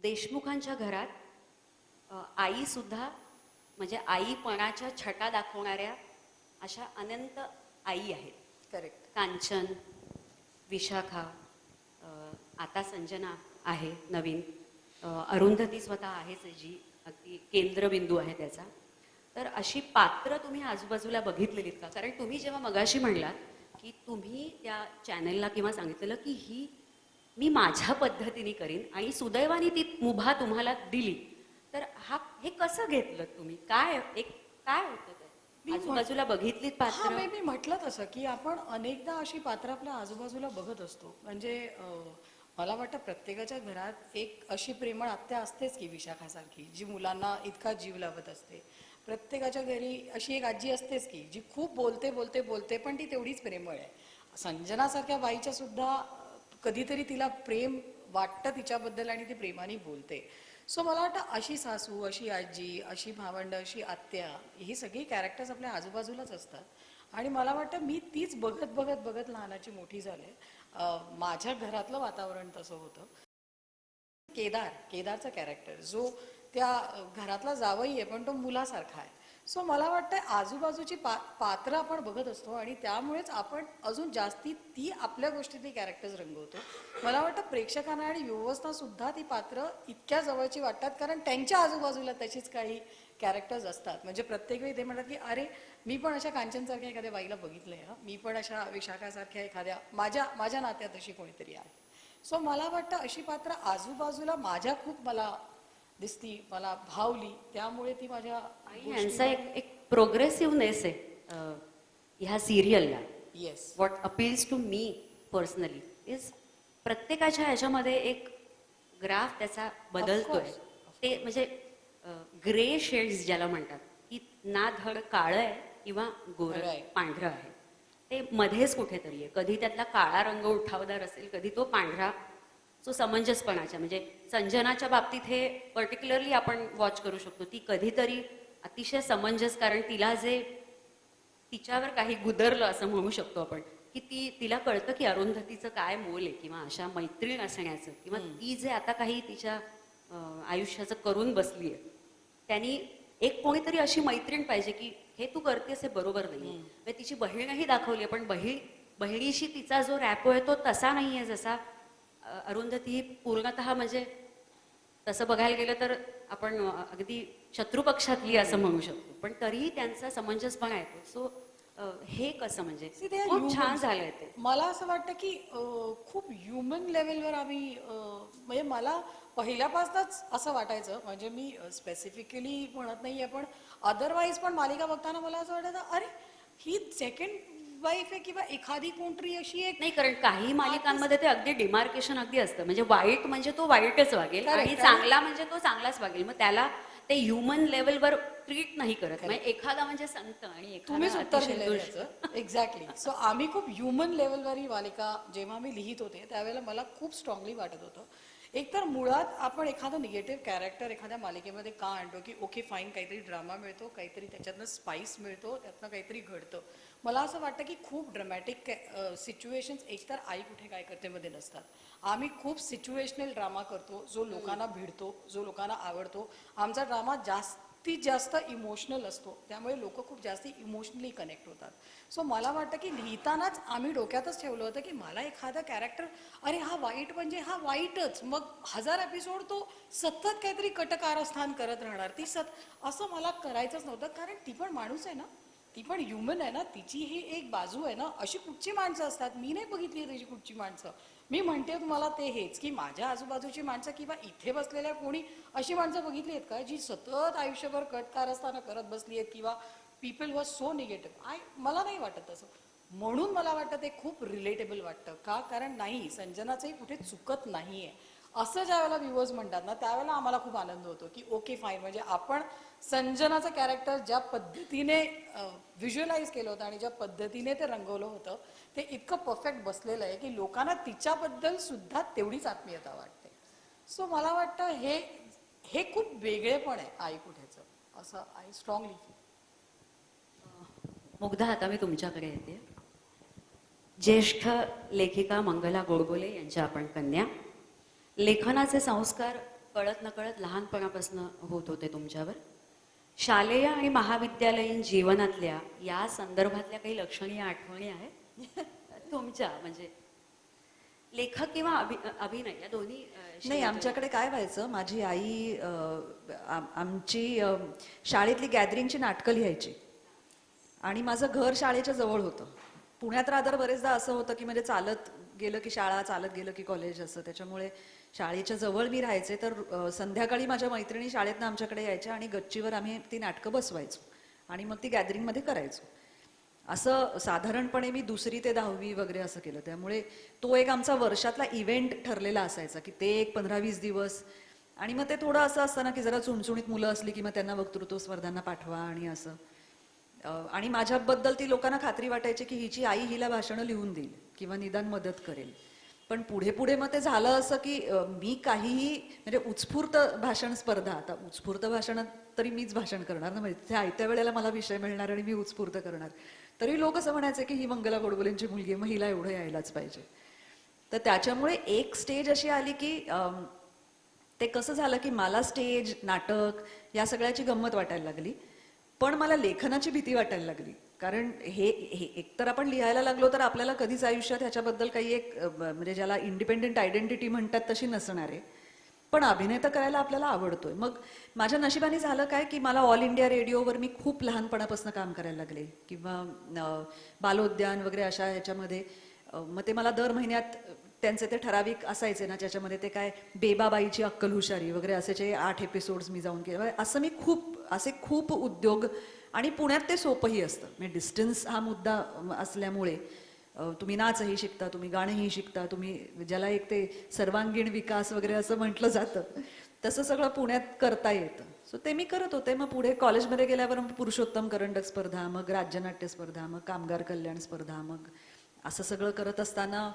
देशमुखांच्या घरात आई सुद्धा म्हणजे आईपणाच्या छटा दाखवणाऱ्या अशा अनंत आई आहेत. करेक्ट. कांचन, विशाखा, आता संजना आहे नवीन, अरुंधती स्वतः आहेच जी अगदी केंद्रबिंदू आहे त्याचा. तर अशी पात्र तुम्ही आजूबाजूला बघितलेलीत का? कारण तुम्ही जेव्हा मगाशी म्हणलात की तुम्ही त्या चॅनलला किंवा सांगितलेलं की ही मी माझ्या पद्धतीने करीन आणि सुदैवाने ती मुभा तुम्हाला दिली, तर हे कसं घेतलं तुम्ही? काय काय होतं ते? आजूबाजूला बघितलीत हा, पात्र? मी म्हटलं तसं की आपण अनेकदा अशी पात्र आपल्या आजूबाजूला बघत असतो. म्हणजे मला वाटतं प्रत्येकाच्या घरात एक अशी प्रेमळ आत्या असतेच की विशाखासारखी, जी मुलांना इतका जीव लावत असते. प्रत्येकाच्या घरी अशी एक आजी असतेच की जी खूप बोलते बोलते बोलते पण ती तेवढीच प्रेमळ आहे. संजनासारख्या बाईच्या सुद्धा कधीतरी तिला प्रेम वाटतं तिच्याबद्दल आणि ती प्रेमाने बोलते. सो मला वाटतं अशी सासू, अशी आजी, अशी भावंड, अशी आत्या, ही सगळी कॅरेक्टर्स आपल्या आजूबाजूलाच असतात. आणि मला वाटतं मी तीच बघत बघत बघत लहानाची मोठी झाले. माझ्या घरातलं वातावरण तसं होतं. केदारचा कॅरेक्टर जो त्या घरातला जावई आहे पण तो मुलासारखा आहे. सो मला वाटतं आजूबाजूची पात्र आपण बघत असतो आणि त्यामुळेच आपण अजून जास्ती ती आपल्या गोष्टीतली कॅरेक्टर्स रंगवतो. मला वाटतं प्रेक्षकांना आणि व्ह्युअर्सना सुद्धा ती पात्र इतक्या जवळची वाटतात कारण त्यांच्या आजूबाजूला तशीच काही कॅरेक्टर्स असतात. म्हणजे प्रत्येक वेळी ते म्हणतात की अरे मी पण अशा कांचनसारख्या एखाद्या बाईला बघितलंय, मी पण अशा विशाखासारख्या एखाद्या माझ्या नात्यात अशी कोणीतरी आहे. सो मला वाटतं अशी पात्र आजूबाजूला माझ्या खूप मला दिसती, मला भावली, त्यामुळे ती माझ्या आणि यांचा एक प्रोग्रेसिव्हनेस आहे ह्या सिरियलला. Yes. What appeals to me personally is प्रत्येकाच्या ह्याच्यामध्ये एक ग्राफ त्याचा बदलतोय. ते म्हणजे ग्रे शेड्स ज्याला म्हणतात की ना धड काळं आहे किंवा गोरं पांढरं आहे, ते मध्येच कुठेतरी आहे. कधी त्यातला काळा रंग उठावदार असेल, कधी तो पांढरा जो समंजसपणाच्या, म्हणजे संजनाच्या बाबतीत हे पर्टिक्युलरली आपण वॉच करू शकतो. ती कधीतरी अतिशय समंजस, कारण तिला जे तिच्यावर काही गुदरलं असं म्हणू शकतो आपण, की तिला कळतं की अरुंधतीचं काय मोल आहे किंवा अशा मैत्रीण असण्याचं, किंवा ती जे आता काही तिच्या आयुष्याचं करून बसली आहे त्यांनी एक कोणीतरी अशी मैत्रीण पाहिजे की हे तू करतेस हे बरोबर नाही. म्हणजे तिची बहीणही दाखवली आहे, पण बहिणीशी तिचा जो रॅपो आहे तो तसा नाही आहे जसा अरुंधती ही पूर्णतः, म्हणजे तसं बघायला गेलं तर आपण अगदी शत्रुपक्षातली असं म्हणू शकतो, पण तरीही त्यांचा समंजसपणा येतो. सो हे कसं म्हणजे खूप छान झालंय ते. मला असं वाटतं की खूप ह्युमन लेवलवर आम्ही म्हणजे मला पहिल्यापासूनच असं वाटायचं, म्हणजे मी स्पेसिफिकली म्हणत नाहीये पण अदरवाईज पण मालिका बघताना मला असं वाटायचं अरे ही सेकंड वाईफ आहे किंवा एखादी कोणतरी अशी एक नाही, कारण काही मालिकांमध्ये ते अगदी डिमार्केशन अगदी असतं. म्हणजे वाईट म्हणजे तो वाईटच वागेल आणि चांगला म्हणजे तो चांगलाच वागेल. मग त्याला ते ह्युमन लेवलवर ट्रीट नाही करत. म्हणजे एखादा म्हणजे संत आणि तुम्हीच उत्तर एखादा दिलं एक्झॅक्टली. सो आम्ही खूप ह्युमन लेवलवर ही मालिका जेव्हा मी लिहित होते त्यावेळेला मला खूप स्ट्रॉंगली वाटत होतं. एकतर मुळात आपण एखादं निगेटिव्ह कॅरेक्टर एखाद्या मालिकेमध्ये का आणतो की ओके फाईन, काहीतरी ड्रामा मिळतो, काहीतरी त्याच्यातनं स्पाइस मिळतो, त्यातनं काहीतरी घडतं. मला असं वाटतं की खूप ड्रामॅटिक सिच्युएशन्स एकतर आई कुठे काय करते मध्ये नसतात. आम्ही खूप सिच्युएशनल ड्रामा करतो जो लोकांना भिडतो, जो लोकांना आवडतो. आमचा ड्रामा जास्तीत जास्त इमोशनल असतो, त्यामुळे लोक खूप जास्ती इमोशनली कनेक्ट होतात. सो मला वाटतं की लिहितानाच आम्ही डोक्यातच ठेवलं होतं की मला एखादा कॅरेक्टर अरे हा वाईट म्हणजे हा वाईटच, मग 1000 एपिसोड तो सतत काहीतरी कटकारस्थान करत राहणार, ती असं मला करायचंच नव्हतं. कारण ती पण माणूस आहे ना, ती पण ह्युमन आहे ना, तिची ही एक बाजू आहे ना. अशी कुठची माणसं असतात, मी नाही बघितली त्याची कुठची माणसं. मी म्हणते तुम्हाला ते हेच की माझ्या आजूबाजूची माणसं किंवा इथे बसलेल्या कोणी अशी माणसं बघितली आहेत का जी सतत आयुष्यभर कटकारस्थानं करत बसली आहेत किंवा पीपल वॉज सो निगेटिव्ह. मला नाही वाटत तसं. म्हणून मला वाटतं ते खूप रिलेटेबल वाटतं. का? कारण नाही, संजनाचंही कुठे चुकत नाहीये असं ज्या वेळेला व्ह्युअर्स म्हणतात ना, त्यावेळेला आम्हाला खूप आनंद होतो की ओके फाईन, म्हणजे आपण संजनाचं कॅरेक्टर ज्या पद्धतीने व्हिज्युअलाइज केलं होतं आणि ज्या पद्धतीने ते रंगवलं होतं ते इतकं परफेक्ट बसलेलं आहे की लोकांना तिच्याबद्दल सुद्धा तेवढीच आत्मीयता वाटते. सो मला वाटतं हे खूप वेगळेपण आहे आई कुठेचं, असं आय स्ट्रॉंगली फील. मुग्धा, आता मी तुमच्याकडे येते. ज्येष्ठ लेखिका मंगला गोडबोले यांच्या आपण कन्या. लेखनाचे संस्कार कळत नकळत लहानपणापासून होत होते तुमच्यावर. शालेय आणि महाविद्यालयीन जीवनातल्या या संदर्भातल्या काही लक्षणीय आठवणी आहेत तुमच्या, म्हणजे लेखक किंवा अभिनय या दोन्ही नाही, आमच्याकडे काय व्हायचं, माझी आई आमची शाळेतली गॅदरिंगची नाटकं लिहायची आणि माझं घर शाळेच्या जवळ होतं. पुण्यात राहता बरेचदा असं होतं की म्हणजे चालत गेलं की शाळा, चालत गेलं की कॉलेज असं, त्याच्यामुळे शाळेच्या जवळ मी राहायचे. तर संध्याकाळी माझ्या मैत्रिणी शाळेतनं आमच्याकडे यायच्या आणि गच्चीवर आम्ही ती नाटकं बसवायचो आणि मग ती गॅदरिंगमध्ये करायचो. असं साधारणपणे मी 2री ते 10वी वगैरे असं केलं. त्यामुळे तो एक आमचा वर्षातला इव्हेंट ठरलेला असायचा की ते एक 15-20 दिवस. आणि मग ते थोडं असं असतं ना की जरा चुणचुणीत मुलं असली की मग त्यांना वक्तृत्व स्पर्धांना पाठवा आणि असं. आणि माझ्याबद्दल ती लोकांना खात्री वाटायची की हिची आई हिला भाषणं लिहून देईल किंवा निदान मदत करेल. पण पुढे पुढे मग ते झालं असं की मी काहीही म्हणजे उत्स्फूर्त भाषण स्पर्धा, आता उत्स्फूर्त भाषणात तरी मीच भाषण करणार ना, म्हणजे त्या आयत्या वेळेला मला विषय मिळणार आणि मी उत्स्फूर्त करणार. तरी लोक असं म्हणायचे की ही मंगला गोडबोलेंची मुलगी आहे, मग हिला एवढं यायलाच पाहिजे. तर त्याच्यामुळे एक स्टेज अशी आली की ते कसं झालं की मला स्टेज, नाटक या सगळ्याची गंमत वाटायला लागली, पण मला लेखनाची भीती वाटायला लागली. कारण हे एकतर आपण लिहायला लागलो तर आपल्याला कधीच आयुष्यात ह्याच्याबद्दल काही एक म्हणजे ज्याला इंडिपेंडेंट आयडेंटिटी म्हणतात तशी नसणार आहे, पण अभिनय तर करायला आपल्याला आवडतोय. मग माझ्या नशिबाने झालं काय की मला ऑल इंडिया रेडिओवर मी खूप लहानपणापासून काम करायला लागले किंवा बालोद्यान वगैरे अशा ह्याच्यामध्ये. मग ते मला दर महिन्यात त्यांचे ते ठराविक असायचे ना, ज्याच्यामध्ये ते काय बेबाबाईची अक्कल हुशारी वगैरे असे 8 एपिसोड्स मी जाऊन केले. असं मी खूप उद्योग. आणि पुण्यात ते सोपंही असतं, म्हणजे डिस्टन्स हा मुद्दा असल्यामुळे तुम्ही नाचही शिकता, तुम्ही गाणंही शिकता, तुम्ही ज्याला एक ते सर्वांगीण विकास वगैरे असं म्हटलं जातं तसं सगळं पुण्यात करता येतं. सो ते मी करत होते. मग पुढे कॉलेजमध्ये गेल्यावर पुरुषोत्तम करंडक स्पर्धा, मग राज्यनाट्य स्पर्धा, मग कामगार कल्याण स्पर्धा, मग असं सगळं करत असताना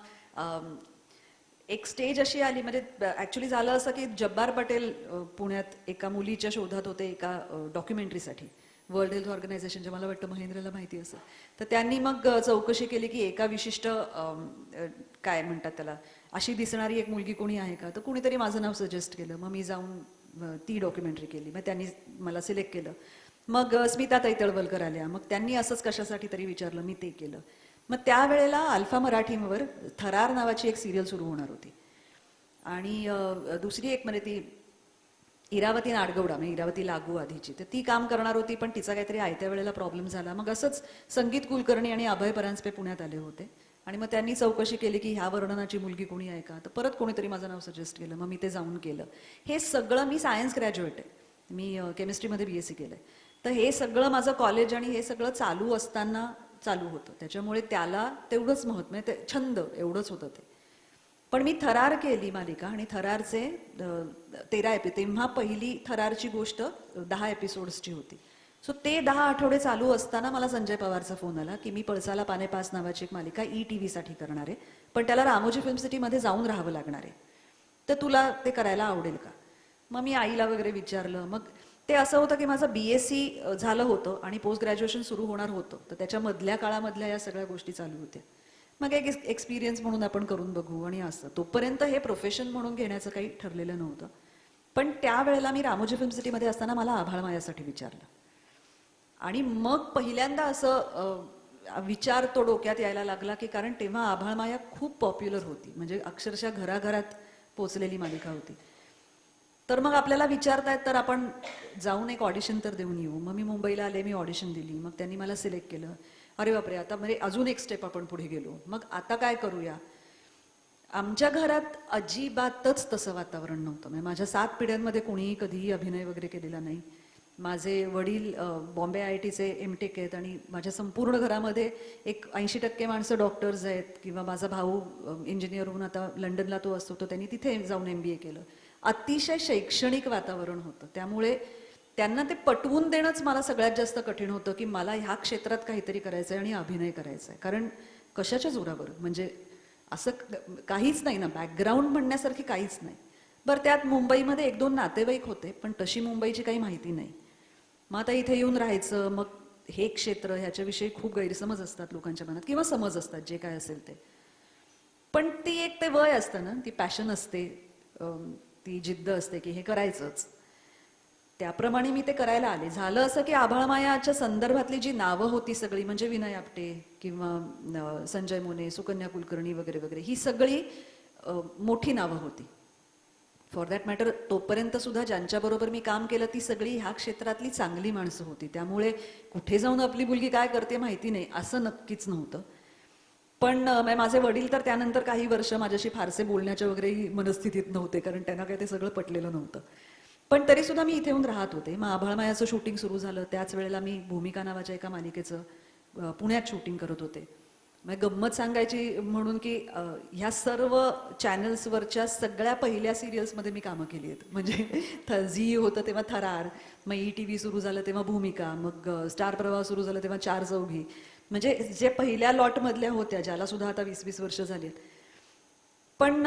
एक स्टेज अशी आली, म्हणजे ऍक्च्युली झालं असं की जब्बार पटेल पुण्यात एका मुलीच्या शोधात होते एका डॉक्युमेंटरीसाठी, वर्ल्ड हेल्थ ऑर्गनायझेशनच्या, मला वाटतं महेंद्रला माहिती असेल. तर त्यांनी मग चौकशी केली की एका विशिष्ट काय म्हणतात त्याला, अशी दिसणारी एक मुलगी कोणी आहे का. तर कुणीतरी माझं नाव सजेस्ट केलं. मग मी जाऊन ती डॉक्युमेंटरी केली. मग त्यांनी मला सिलेक्ट केलं. मग स्मिताताई तळवलकर आल्या. मग त्यांनी असंच कशासाठी तरी विचारलं, मी ते केलं. मग त्यावेळेला अल्फा मराठीवर थरार नावाची एक सिरियल सुरू होणार होती आणि दुसरी एक म्हणजे ती इरावती नाडगौडा, म्हणजे इरावती लागू आधीची, तर ती काम करणार होती, पण तिचा काहीतरी आयत्या वेळेला प्रॉब्लेम झाला. मग असंच संगीत कुलकर्णी आणि अभय परांजपे पुण्यात आले होते आणि मग त्यांनी चौकशी केली की ह्या वर्णनाची मुलगी कोणी आहे का. तर परत कोणीतरी माझं नाव सजेस्ट केलं. मग मी ते जाऊन केलं. हे सगळं, मी सायन्स ग्रॅज्युएट आहे, मी केमिस्ट्रीमध्ये BSc केलंय. तर हे सगळं माझं कॉलेज आणि हे सगळं चालू असताना चालू होतं. त्याच्यामुळे त्याला तेवढंच महत्त्व, म्हणजे ते छंद एवढंच होतं ते. पण मी थरार केली मालिका आणि थरारचे 13 तेव्हा पहिली थरारची गोष्ट 10 एपिसोड्सची होती. सो ते 10 आठवडे चालू असताना मला संजय पवारचा फोन आला की मी पळसाला पाने पास नावाची एक मालिका ETV साठी करणार आहे, पण त्याला रामोजी फिल्म सिटीमध्ये जाऊन राहावं लागणार आहे, तर तुला ते करायला आवडेल का. मग मी आईला वगैरे विचारलं. मग ते असं होतं की माझं BSc झालं होतं आणि पोस्ट ग्रॅज्युएशन सुरू होणार होतं, तर त्याच्या मधल्या काळामधल्या या सगळ्या गोष्टी चालू होत्या. मग एक एक्सपिरियन्स म्हणून आपण करून बघू आणि असं. तोपर्यंत हे प्रोफेशन म्हणून घेण्याचं काही ठरलेलं नव्हतं. पण त्यावेळेला मी रामोजी फिल्म सिटीमध्ये असताना मला आभाळमायासाठी विचारलं आणि मग पहिल्यांदा असं विचार तो डोक्यात यायला लागला की कारण तेव्हा आभाळमाया खूप पॉप्युलर होती, म्हणजे अक्षरशः घराघरात पोचलेली मालिका होती. तर मग आपल्याला विचारतायत तर आपण जाऊन एक ऑडिशन तर देऊन येऊ. मग मी मुंबईला आले, मी ऑडिशन दिली. मग त्यांनी मला सिलेक्ट केलं. अरे बापरे, आता म्हणजे अजून एक स्टेप आपण पुढे गेलो. मग आता काय करूया. आमच्या घरात अजिबातच तसं वातावरण नव्हतं. म्हणजे माझ्या 7 पिढ्यांमध्ये कोणीही कधीही अभिनय वगैरे केलेला नाही. माझे वडील बॉम्बे IITचे MTech आहेत आणि माझ्या संपूर्ण घरामध्ये एक 80% माणसं डॉक्टर्स आहेत किंवा माझा भाऊ इंजिनियर होऊन आता लंडनला तो असतो, तो त्यांनी तिथे जाऊन MBA केलं. अतिशय शैक्षणिक वातावरण होतं. त्यामुळे त्यांना ते पटवून देणंच मला सगळ्यात जास्त कठीण होतं की मला ह्या क्षेत्रात काहीतरी करायचंय आणि अभिनय करायचा आहे. कारण कशाच्या जोरावर, म्हणजे असं काहीच नाही ना, बॅकग्राऊंड म्हणण्यासारखी काहीच नाही. बरं, त्यात मुंबईमध्ये 1-2 नातेवाईक होते, पण तशी मुंबईची काही माहिती नाही. मग आता इथे येऊन राहायचं, मग हे क्षेत्र, ह्याच्याविषयी खूप गैरसमज असतात लोकांच्या मनात किंवा समज असतात, जे काय असेल ते. पण ती एक ते वय असतं ना, ती पॅशन असते. ती जिद्द असते की हे करायचंच. त्याप्रमाणे मी ते करायला आले. झालं असं की आभाळमायाच्या संदर्भातली जी नावं होती सगळी, म्हणजे विनय आपटे किंवा संजय मोने, सुकन्या कुलकर्णी वगैरे वगैरे, ही सगळी मोठी नावं होती. फॉर दॅट मॅटर तोपर्यंत सुद्धा ज्यांच्याबरोबर मी काम केलं ती सगळी ह्या क्षेत्रातली चांगली माणसं होती. त्यामुळे कुठे जाऊन आपली मुलगी काय करते माहिती नाही असं नक्कीच नव्हतं. पण माझे वडील तर त्यानंतर काही वर्ष माझ्याशी फारसे बोलण्याच्या वगैरेही मनस्थितीत नव्हते, कारण त्यांना काही ते सगळं पटलेलं नव्हतं. पण तरी सुद्धा मी इथे येऊन राहत होते. मग आभाळमायाचं शूटिंग सुरू झालं, त्याच वेळेला मी भूमिका नावाच्या एका मालिकेचं पुण्यात शूटिंग करत होते. मग गंमत सांगायची म्हणून की ह्या सर्व चॅनल्सवरच्या सगळ्या पहिल्या सिरियल्समध्ये मी कामं केली आहेत. म्हणजे झी होतं तेव्हा थरार, मग ETV सुरू झालं तेव्हा भूमिका, मग स्टार प्रवाह सुरू झालं तेव्हा चार चौघी. म्हणजे जे पहिल्या लॉटमधल्या होत्या, ज्याला सुद्धा आता 20-20 वर्ष झालीत. पण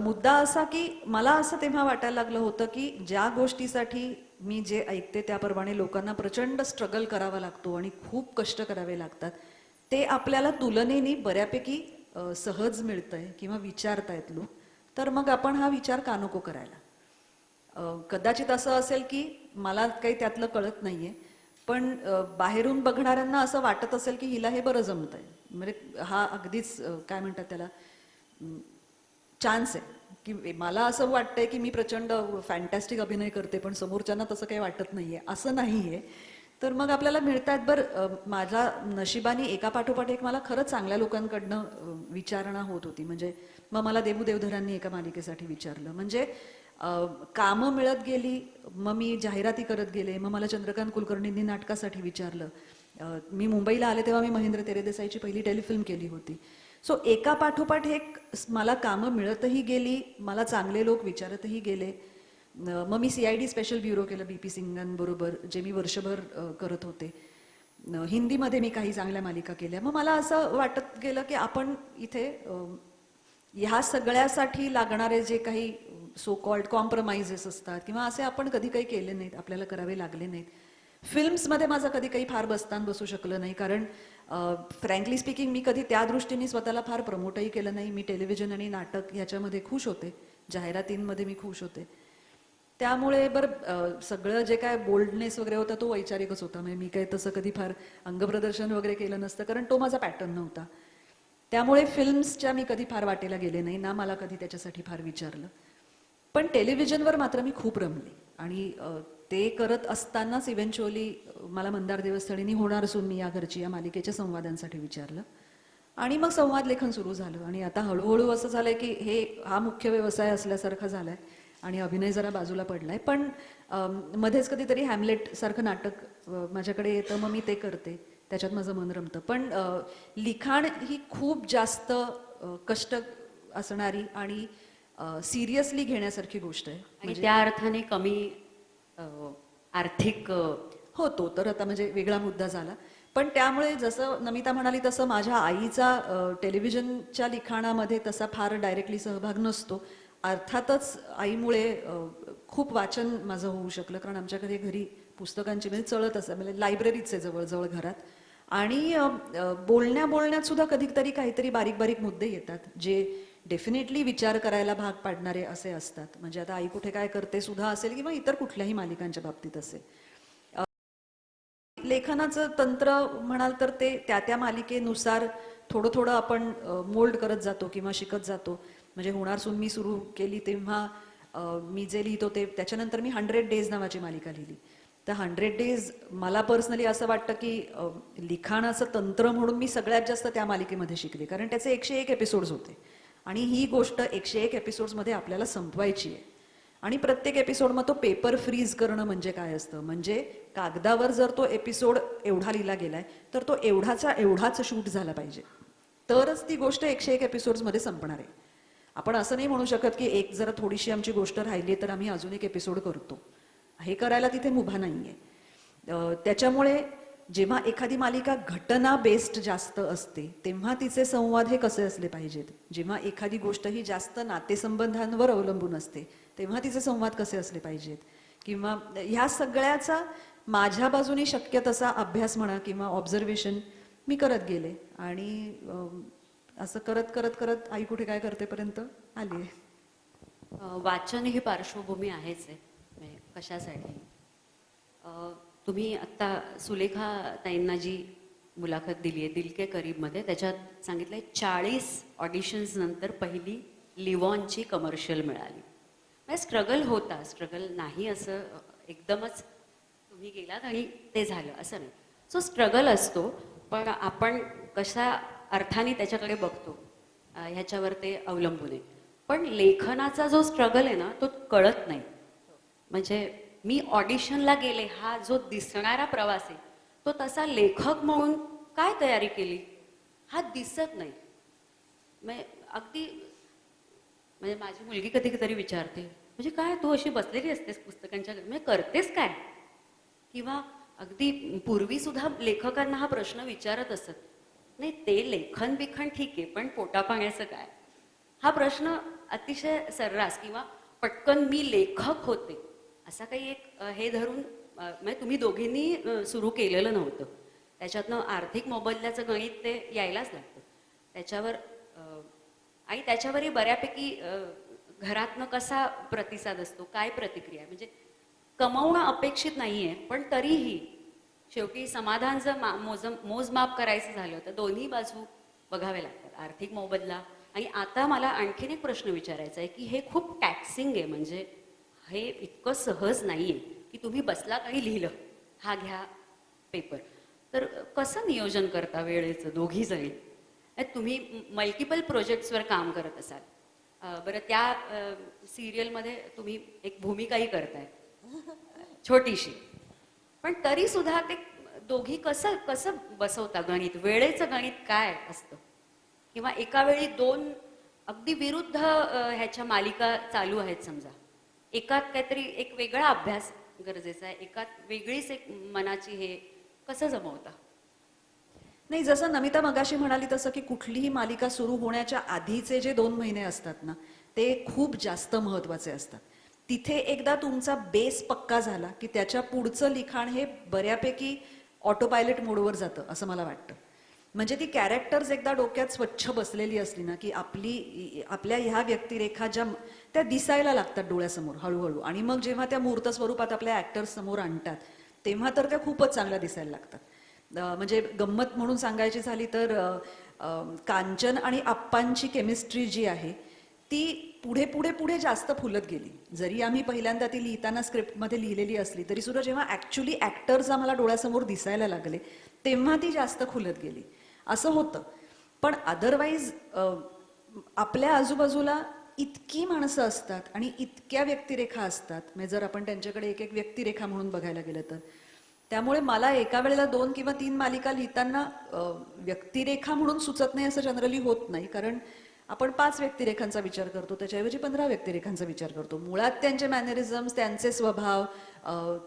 मुद्दा असा की मला असं तेव्हा वाटायला लागलं होतं की ज्या गोष्टीसाठी मी जे ऐकते त्याप्रमाणे लोकांना प्रचंड स्ट्रगल करावा लागतो आणि खूप कष्ट करावे लागतात, ते आपल्याला तुलनेने बऱ्यापैकी सहज मिळतंय किंवा विचारतायत लोक, तर मग आपण हा विचार का नको करायला. कदाचित असं असेल की मला काही त्यातलं कळत नाहीये, पण बाहेरून बघणाऱ्यांना असं वाटत असेल की हिला हे बरं जमतंय, म्हणजे हा अगदीच काय म्हणतात त्याला चान्स आहे. की मला असं वाटतंय की मी प्रचंड फॅन्टॅस्टिक अभिनय करते पण समोरच्यांना तसं काही वाटत नाहीये, असं नाहीये. तर मग आपल्याला मिळतात बरं. माझ्या नशिबाने एका पाठोपाठ एक मला खरंच चांगल्या लोकांकडनं विचारणा होत होती. म्हणजे मग मला देवू देवधरांनी एका मालिकेसाठी विचारलं, म्हणजे कामं मिळत गेली. मग मी जाहिराती करत गेले. मग मला चंद्रकांत कुलकर्णींनी नाटकासाठी विचारलं. मी मुंबईला आले तेव्हा मी महेंद्र तेरेदेसाईची पहिली टेलिफिल्म केली होती. सो एका पाठोपाठ एक मला कामं मिळतही गेली, मला चांगले लोक विचारतही गेले. मग मी CID स्पेशल ब्युरो केलं BP सिंगांबरोबर, जे मी वर्षभर करत होते. हिंदीमध्ये मी काही चांगल्या मालिका केल्या. मग मला असं वाटत गेलं की आपण इथे ह्या सगळ्यासाठी लागणारे जे काही सो कॉल्ड कॉम्प्रोमाइजेस असतात किंवा असे आपण कधी काही केले नाहीत, आपल्याला करावे लागले नाहीत. फिल्म्समध्ये माझं कधी काही फार बस्तान बसू शकलं नाही, कारण फ्रँकली स्पीकिंग मी कधी त्या दृष्टीने स्वतःला फार प्रमोटही केलं नाही. मी टेलिव्हिजन आणि नाटक ह्याच्यामध्ये खुश होते, जाहिरातींमध्ये मी खुश होते. त्यामुळे बरं सगळं जे काय बोल्डनेस वगैरे होता तो वैचारिकच होता. म्हणजे मी काय तसं कधी फार अंगप्रदर्शन वगैरे केलं नसतं, कारण तो माझा पॅटर्न नव्हता. त्यामुळे फिल्म्सच्या मी कधी फार वाटेला गेले नाही, ना मला कधी त्याच्यासाठी फार विचारलं. पण टेलिव्हिजनवर मात्र मी खूप रमले आणि ते करत असतानाच इव्हेंच्युअली मला मंदार देवस्थळींनी होणार सून मी या घरची या मालिकेच्या संवादांसाठी विचारलं आणि मग संवाद लेखन सुरू झालं. आणि आता हळूहळू असं झालंय की हा मुख्य व्यवसाय असल्यासारखा झालाय आणि अभिनय जरा बाजूला पडलाय. पण मध्येच कधीतरी हॅमलेट सारखं नाटक माझ्याकडे येतं, मग मी ते करते, त्याच्यात माझं मन रमतं. पण लिखाण ही खूप जास्त कष्ट असणारी आणि सिरियसली घेण्यासारखी गोष्ट आहे. आणि त्या अर्थाने कमी आर्थिक होतो तर आता म्हणजे वेगळा मुद्दा झाला. पण त्यामुळे जसं नमिता म्हणाली तसं माझ्या आईचा टेलिव्हिजनच्या लिखाणामध्ये तसा फार डायरेक्टली सहभाग नसतो. अर्थातच आईमुळे खूप वाचन माझं होऊ शकलं, कारण आमच्याकडे घरी पुस्तकांची म्हणजे चळत असते, म्हणजे लायब्ररीच आहे जवळजवळ घरात. आणि बोलण्यात सुद्धा कधीतरी काहीतरी बारीक बारीक मुद्दे येतात जे डेफिनेटली विचार करायला भाग पाडणारे असे असतात. म्हणजे आता आई कुठे काय करते सुद्धा असेल किंवा इतर कुठल्याही मालिकांच्या बाबतीत असेल. लेखनाचं तंत्र म्हणाल तर ते त्या मालिकेनुसार थोडं थोडं आपण मोल्ड करत जातो किंवा शिकत जातो. म्हणजे होणार सून मी सुरू केली तेव्हा मी जे लिहितो ते त्याच्यानंतर मी 100 डेज नावाची मालिका लिहिली. तर 100 डेज मला पर्सनली असं वाटतं की लिखाणाचं तंत्र म्हणून मी सगळ्यात जास्त त्या मालिकेमध्ये शिकले, कारण त्याचे 101 एपिसोड्स होते आणि ही गोष्ट 101 एपिसोड्समध्ये आपल्याला संपवायची आहे. आणि प्रत्येक एपिसोड मग तो पेपर फ्रीज करणं म्हणजे काय असतं, म्हणजे कागदावर जर तो एपिसोड एवढा लिहिला गेलाय तर तो एवढाचा एवढाच शूट झाला पाहिजे, तरच ती गोष्ट 101 एपिसोड्समध्ये संपणार आहे. आपण असं नाही म्हणू शकत की एक जरा थोडीशी आमची गोष्ट राहिली तर आम्ही अजून एक एपिसोड करतो, हे करायला तिथे मुभा नाहीये. त्याच्यामुळे जेव्हा एखादी मालिका घटना बेस्ड जास्त असते तेव्हा तिचे संवाद हे कसे असले पाहिजेत, जेव्हा एखादी गोष्ट ही जास्त नातेसंबंधांवर अवलंबून असते तेव्हा तिचे संवाद कसे असले पाहिजेत, किंवा ह्या सगळ्याचा माझ्या बाजूने शक्य तसा अभ्यास म्हणा किंवा ऑब्झर्वेशन मी करत गेले. आणि असं करत करत करत आई कुठे काय करतेपर्यंत आली आहे. वाचन ही पार्श्वभूमी आहेच आहे म्हणजे कशासाठी. तुम्ही आत्ता सुलेखा ताईंना जी मुलाखत दिली आहे दिल के करीबमध्ये, त्याच्यात सांगितलंय 40 ऑडिशन्स नंतर पहिली लिवॉनची कमर्शियल मिळाली. म्हणजे स्ट्रगल होता, स्ट्रगल नाही असं एकदमच तुम्ही गेलात आणि ते झालं असं नाही. सो स्ट्रगल असतो, पण आपण कशा अर्थाने त्याच्याकडे बघतो ह्याच्यावर ते अवलंबून आहे. पण लेखनाचा जो स्ट्रगल आहे ना तो कळत नाही. म्हणजे मी ऑडिशनला गेले हा जो दिसणारा प्रवास आहे तो तसा लेखक म्हणून काय तयारी केली हा दिसत नाही. म्हणजे अगदी म्हणजे माझी मुलगी कधी तरी विचारते म्हणजे काय तू अशी बसलेली असतेस पुस्तकांच्या म्हणजे करतेस काय. किंवा अगदी पूर्वी सुद्धा लेखकांना हा प्रश्न विचारत असत नाही ते लेखन बिखन ठीक आहे पण पोटापाण्याचं काय. हा प्रश्न अतिशय सर्रास किंवा पटकन मी लेखक होते असा काही एक हे धरून म्हणजे तुम्ही दोघींनी सुरू केलेलं नव्हतं. त्याच्यातनं आर्थिक मोबदल्याचं गणित ते यायलाच लागतं त्याच्यावर. आणि त्याच्यावरही बऱ्यापैकी घरातनं कसा प्रतिसाद असतो काय प्रतिक्रिया म्हणजे कमवणं अपेक्षित नाहीये पण तरीही शेवटी समाधान जर मोजमाप करायचं झालं तर दोन्ही बाजू बघाव्या लागतात, आर्थिक मोबदला. आणि आता मला आणखीन एक प्रश्न विचारायचा आहे की हे खूप टॅक्सिंग आहे. म्हणजे हे इतकं सहज नाहीये की तुम्ही बसलात आणि लिहिलं हा घ्या पेपर. तर कसं नियोजन करता वेळेचं दोघी जणी. तुम्ही मल्टिपल प्रोजेक्ट्सवर काम करत असाल. बरं त्या सिरियलमध्ये तुम्ही एक भूमिकाही करताय छोटीशी, पण तरी सुद्धा ते दोघी कसं कसं बसवता गणित, वेळेचं गणित काय असतं. किंवा एका वेळी दोन अगदी विरुद्ध ह्याच्या मालिका चालू आहेत समजा, एकात काहीतरी एक वेगळा अभ्यास गरजेचा आहे, एकात वेगळीच एक मनाची हे कसं जमवता. नाही, जसं नमिता मगाशी म्हणाली तसं की कुठलीही मालिका सुरू होण्याच्या आधीचे जे 2 महिने असतात ना ते खूप जास्त महत्वाचे असतात. तिथे एकदा तुमचा बेस पक्का झाला की त्याच्या पुढचं लिखाण हे बऱ्यापैकी ऑटो पायलट मोडवर जातं असं मला वाटतं. म्हणजे ती कॅरेक्टर्स एकदा डोक्यात स्वच्छ बसलेली असली ना की आपल्या ह्या व्यक्तिरेखा ज्या त्या दिसायला लागतात डोळ्यासमोर हळूहळू. आणि मग जेव्हा त्या मूर्त स्वरूपात आपल्या ऍक्टर्स समोर आणतात तेव्हा तर त्या खूपच चांगल्या दिसायला लागतात. म्हणजे गंमत म्हणून सांगायची झाली तर कांचन आणि आप्पांची केमिस्ट्री जी आहे ती पुढे पुढे पुढे जास्त फुलत गेली. जरी आम्ही पहिल्यांदा ती लिहिताना स्क्रिप्टमध्ये लिहिलेली असली तरी सुद्धा जेव्हा ऍक्च्युली ऍक्टर्स आम्हाला डोळ्यासमोर दिसायला लागले तेव्हा ती जास्त खुलत गेली असं होतं. पण अदरवाईज आपल्या आजूबाजूला इतकी माणसं असतात आणि इतक्या व्यक्तिरेखा असतात, म्हणजे जर आपण त्यांच्याकडे एक एक व्यक्तिरेखा म्हणून बघायला गेलं तर. त्यामुळे मला एका वेळेला 2 किंवा 3 मालिका लिहिताना व्यक्तिरेखा म्हणून सुचत नाही असं जनरली होत नाही. कारण आपण 5 व्यक्तिरेखांचा विचार करतो त्याच्याऐवजी 15 व्यक्तिरेखांचा विचार करतो. मुळात त्यांचे मॅनरिझम्स, त्यांचे स्वभाव,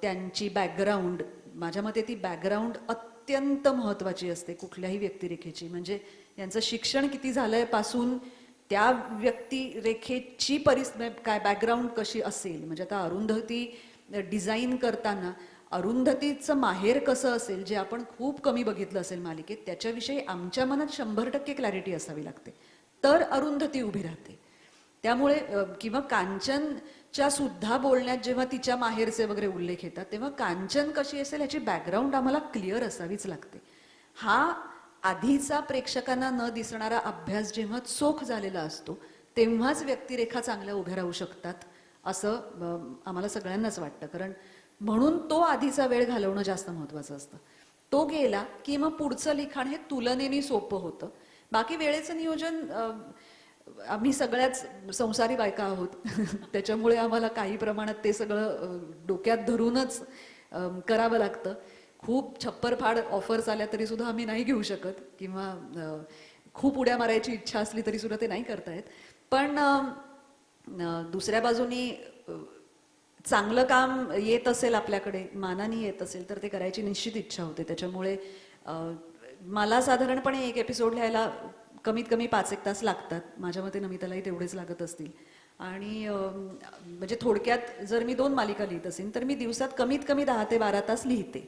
त्यांची बॅकग्राऊंड, माझ्या मते ती बॅकग्राऊंड अत्यंत महत्वाची असते कुठल्याही व्यक्तिरेखेची. म्हणजे यांचं शिक्षण किती झालंय पासून त्या व्यक्तिरेखेची काय बॅकग्राऊंड कशी असेल. म्हणजे आता अरुंधती डिझाईन करताना अरुंधतीचं माहेर कसं असेल जे आपण खूप कमी बघितलं असेल मालिकेत, त्याच्याविषयी आमच्या मनात 100% क्लॅरिटी असावी लागते तर अरुंधती उभी राहते. त्यामुळे किंवा कांचनच्या सुद्धा बोलण्यात जेव्हा तिच्या माहेरचे वगैरे उल्लेख येतात तेव्हा कांचन कशी असेल याची बॅकग्राऊंड आम्हाला क्लिअर असावीच लागते. हा आधीचा प्रेक्षकांना न दिसणारा अभ्यास जेव्हा चोख झालेला असतो तेव्हाच व्यक्तिरेखा चांगल्या उभ्या राहू शकतात असं आम्हाला सगळ्यांनाच वाटतं. कारण म्हणून तो आधीचा वेळ घालवणं जास्त महत्वाचं असतं. तो गेला की मग पुढचं लिखाण हे तुलनेने सोपं होतं. बाकी वेळेचं नियोजन आम्ही सगळ्याच संसारी बायका आहोत त्याच्यामुळे आम्हाला काही प्रमाणात ते सगळं डोक्यात धरूनच करावं लागतं. खूप छप्परफाड ऑफर्स आल्या तरी सुद्धा आम्ही नाही घेऊ शकत किंवा खूप उड्या मारायची इच्छा असली तरी सुद्धा ते नाही करता येत. पण दुसऱ्या बाजूनी चांगलं काम येत असेल आपल्याकडे, मानाने येत असेल तर ते करायची निश्चित इच्छा होते. त्याच्यामुळे मला साधारणपणे एक एपिसोड लिहायला कमीत कमी 5-1 तास लागतात. माझ्या मते नमितालाही तेवढेच लागत असतील. आणि म्हणजे थोडक्यात जर मी 2 मालिका लिहित असेल तर मी दिवसात कमीत कमी 10 ते 12 तास लिहिते.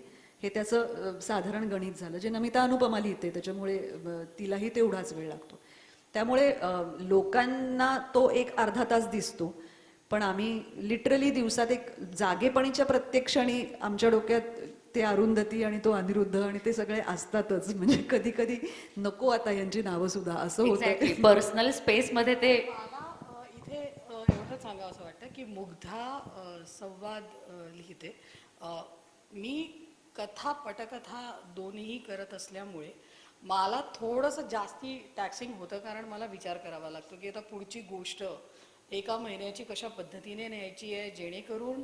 हे त्याचं साधारण गणित झालं. जे नमिता अनुपमा लिहिते त्याच्यामुळे तिलाही तेवढाच वेळ लागतो. त्यामुळे लोकांना तो एक अर्धा तास दिसतो पण आम्ही लिटरली दिवसात एक जागेपणीच्या प्रत्येक क्षणी आमच्या डोक्यात ते अरुंधती आणि तो अनिरुद्ध आणि ते सगळे असतातच. म्हणजे कधी कधी नको आता यांची नावं सुद्धा असं होतं. एक्झॅक्टली पर्सनल स्पेस मध्ये ते मला इथे एवढं सांगावं असं वाटतं की मुग्धा संवाद लिहिते. मी कथा पटकथा दोन्ही करत असल्यामुळे मला थोडंसं जास्ती टॅक्सिंग होतं, कारण मला विचार करावा लागतो की आता पुढची गोष्ट एका महिन्याची कशा पद्धतीने न्यायची आहे जेणेकरून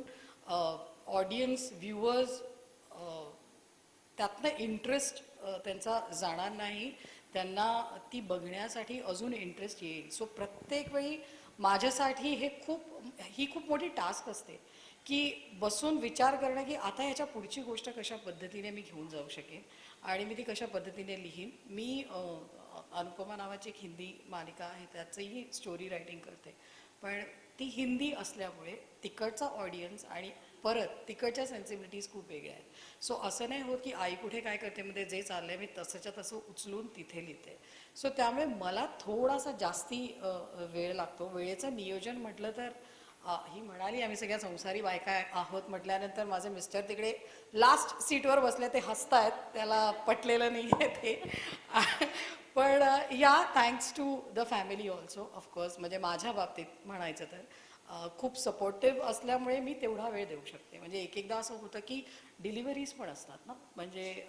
ऑडियन्स व्ह्युअर्स त्यातनं इंटरेस्ट त्यांचा जाणार नाही, त्यांना ती बघण्यासाठी अजून इंटरेस्ट येईल. सो प्रत्येक वेळी माझ्यासाठी ही खूप मोठी टास्क असते की बसून विचार करणं की आता ह्याच्या पुढची गोष्ट कशा पद्धतीने मी घेऊन जाऊ शकेन आणि मी ती कशा पद्धतीने लिहीन. मी अनुपमा नावाची एक हिंदी मालिका आहे त्याचंही स्टोरी रायटिंग करते, पण ती हिंदी असल्यामुळे तिकडचा ऑडियन्स आणि परत तिकडच्या सेन्सिबिलिटीज खूप वेगळ्या आहेत. सो असं नाही होत की आई कुठे काय करते मध्ये जे चाललंय मी तसंच्या तसं उचलून तिथे लिहिते. सो त्यामुळे मला थोडासा जास्ती वेळ लागतो. वेळेचं नियोजन म्हटलं तर ही म्हणाली आम्ही सगळ्या संसारी बायका आहोत म्हटल्यानंतर माझे मिस्टर तिकडे लास्ट सीटवर बसले, ते हसतायत, त्याला पटलेलं नाही आहे ते. पण या thanks to the family also of course. म्हणजे माझ्या बाबतीत म्हणायचं तर खूप सपोर्टिव्ह असल्यामुळे मी तेवढा वेळ देऊ शकते. म्हणजे एक एकदा असं होतं की डिलिव्हरीज पण असतात ना, म्हणजे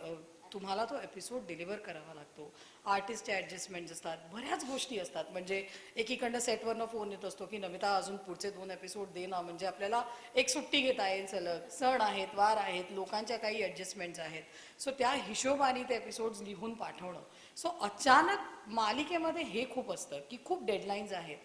तुम्हाला तो एपिसोड डिलिव्हर करावा लागतो, आर्टिस्टचे ॲडजस्टमेंट्स असतात, बऱ्याच गोष्टी असतात. म्हणजे एकीकडनं सेटवरनं फोन येत असतो की नमिता अजून पुढचे 2 एपिसोड दे ना, म्हणजे आपल्याला एक सुट्टी घेता येईल, सलग सण आहेत, वार आहेत, लोकांच्या काही ॲडजस्टमेंट्स आहेत. सो त्या हिशोबाने ते एपिसोड्स लिहून पाठवणं. सो अचानक मालिकेमध्ये हे खूप असतं की खूप डेडलाईन्स आहेत.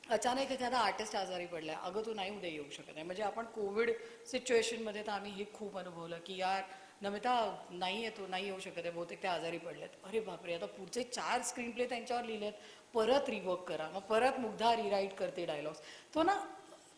अचानक एखादा आर्टिस्ट आजारी पडलाय, अगं तू नाही उद्या येऊ शकत आहे. म्हणजे आपण कोविड सिच्युएशनमध्ये तर आम्ही हे खूप अनुभवलं की यार नमिता नाही येतो, नाही येऊ शकत आहे, बहुतेक ते आजारी पडलेत. अरे बापरे, आता पुढचे 4 स्क्रीन प्ले त्यांच्यावर लिहिलेत, परत रिवर्क करा, मग परत मुग्धा रिराईट करते डायलॉग्स. तो ना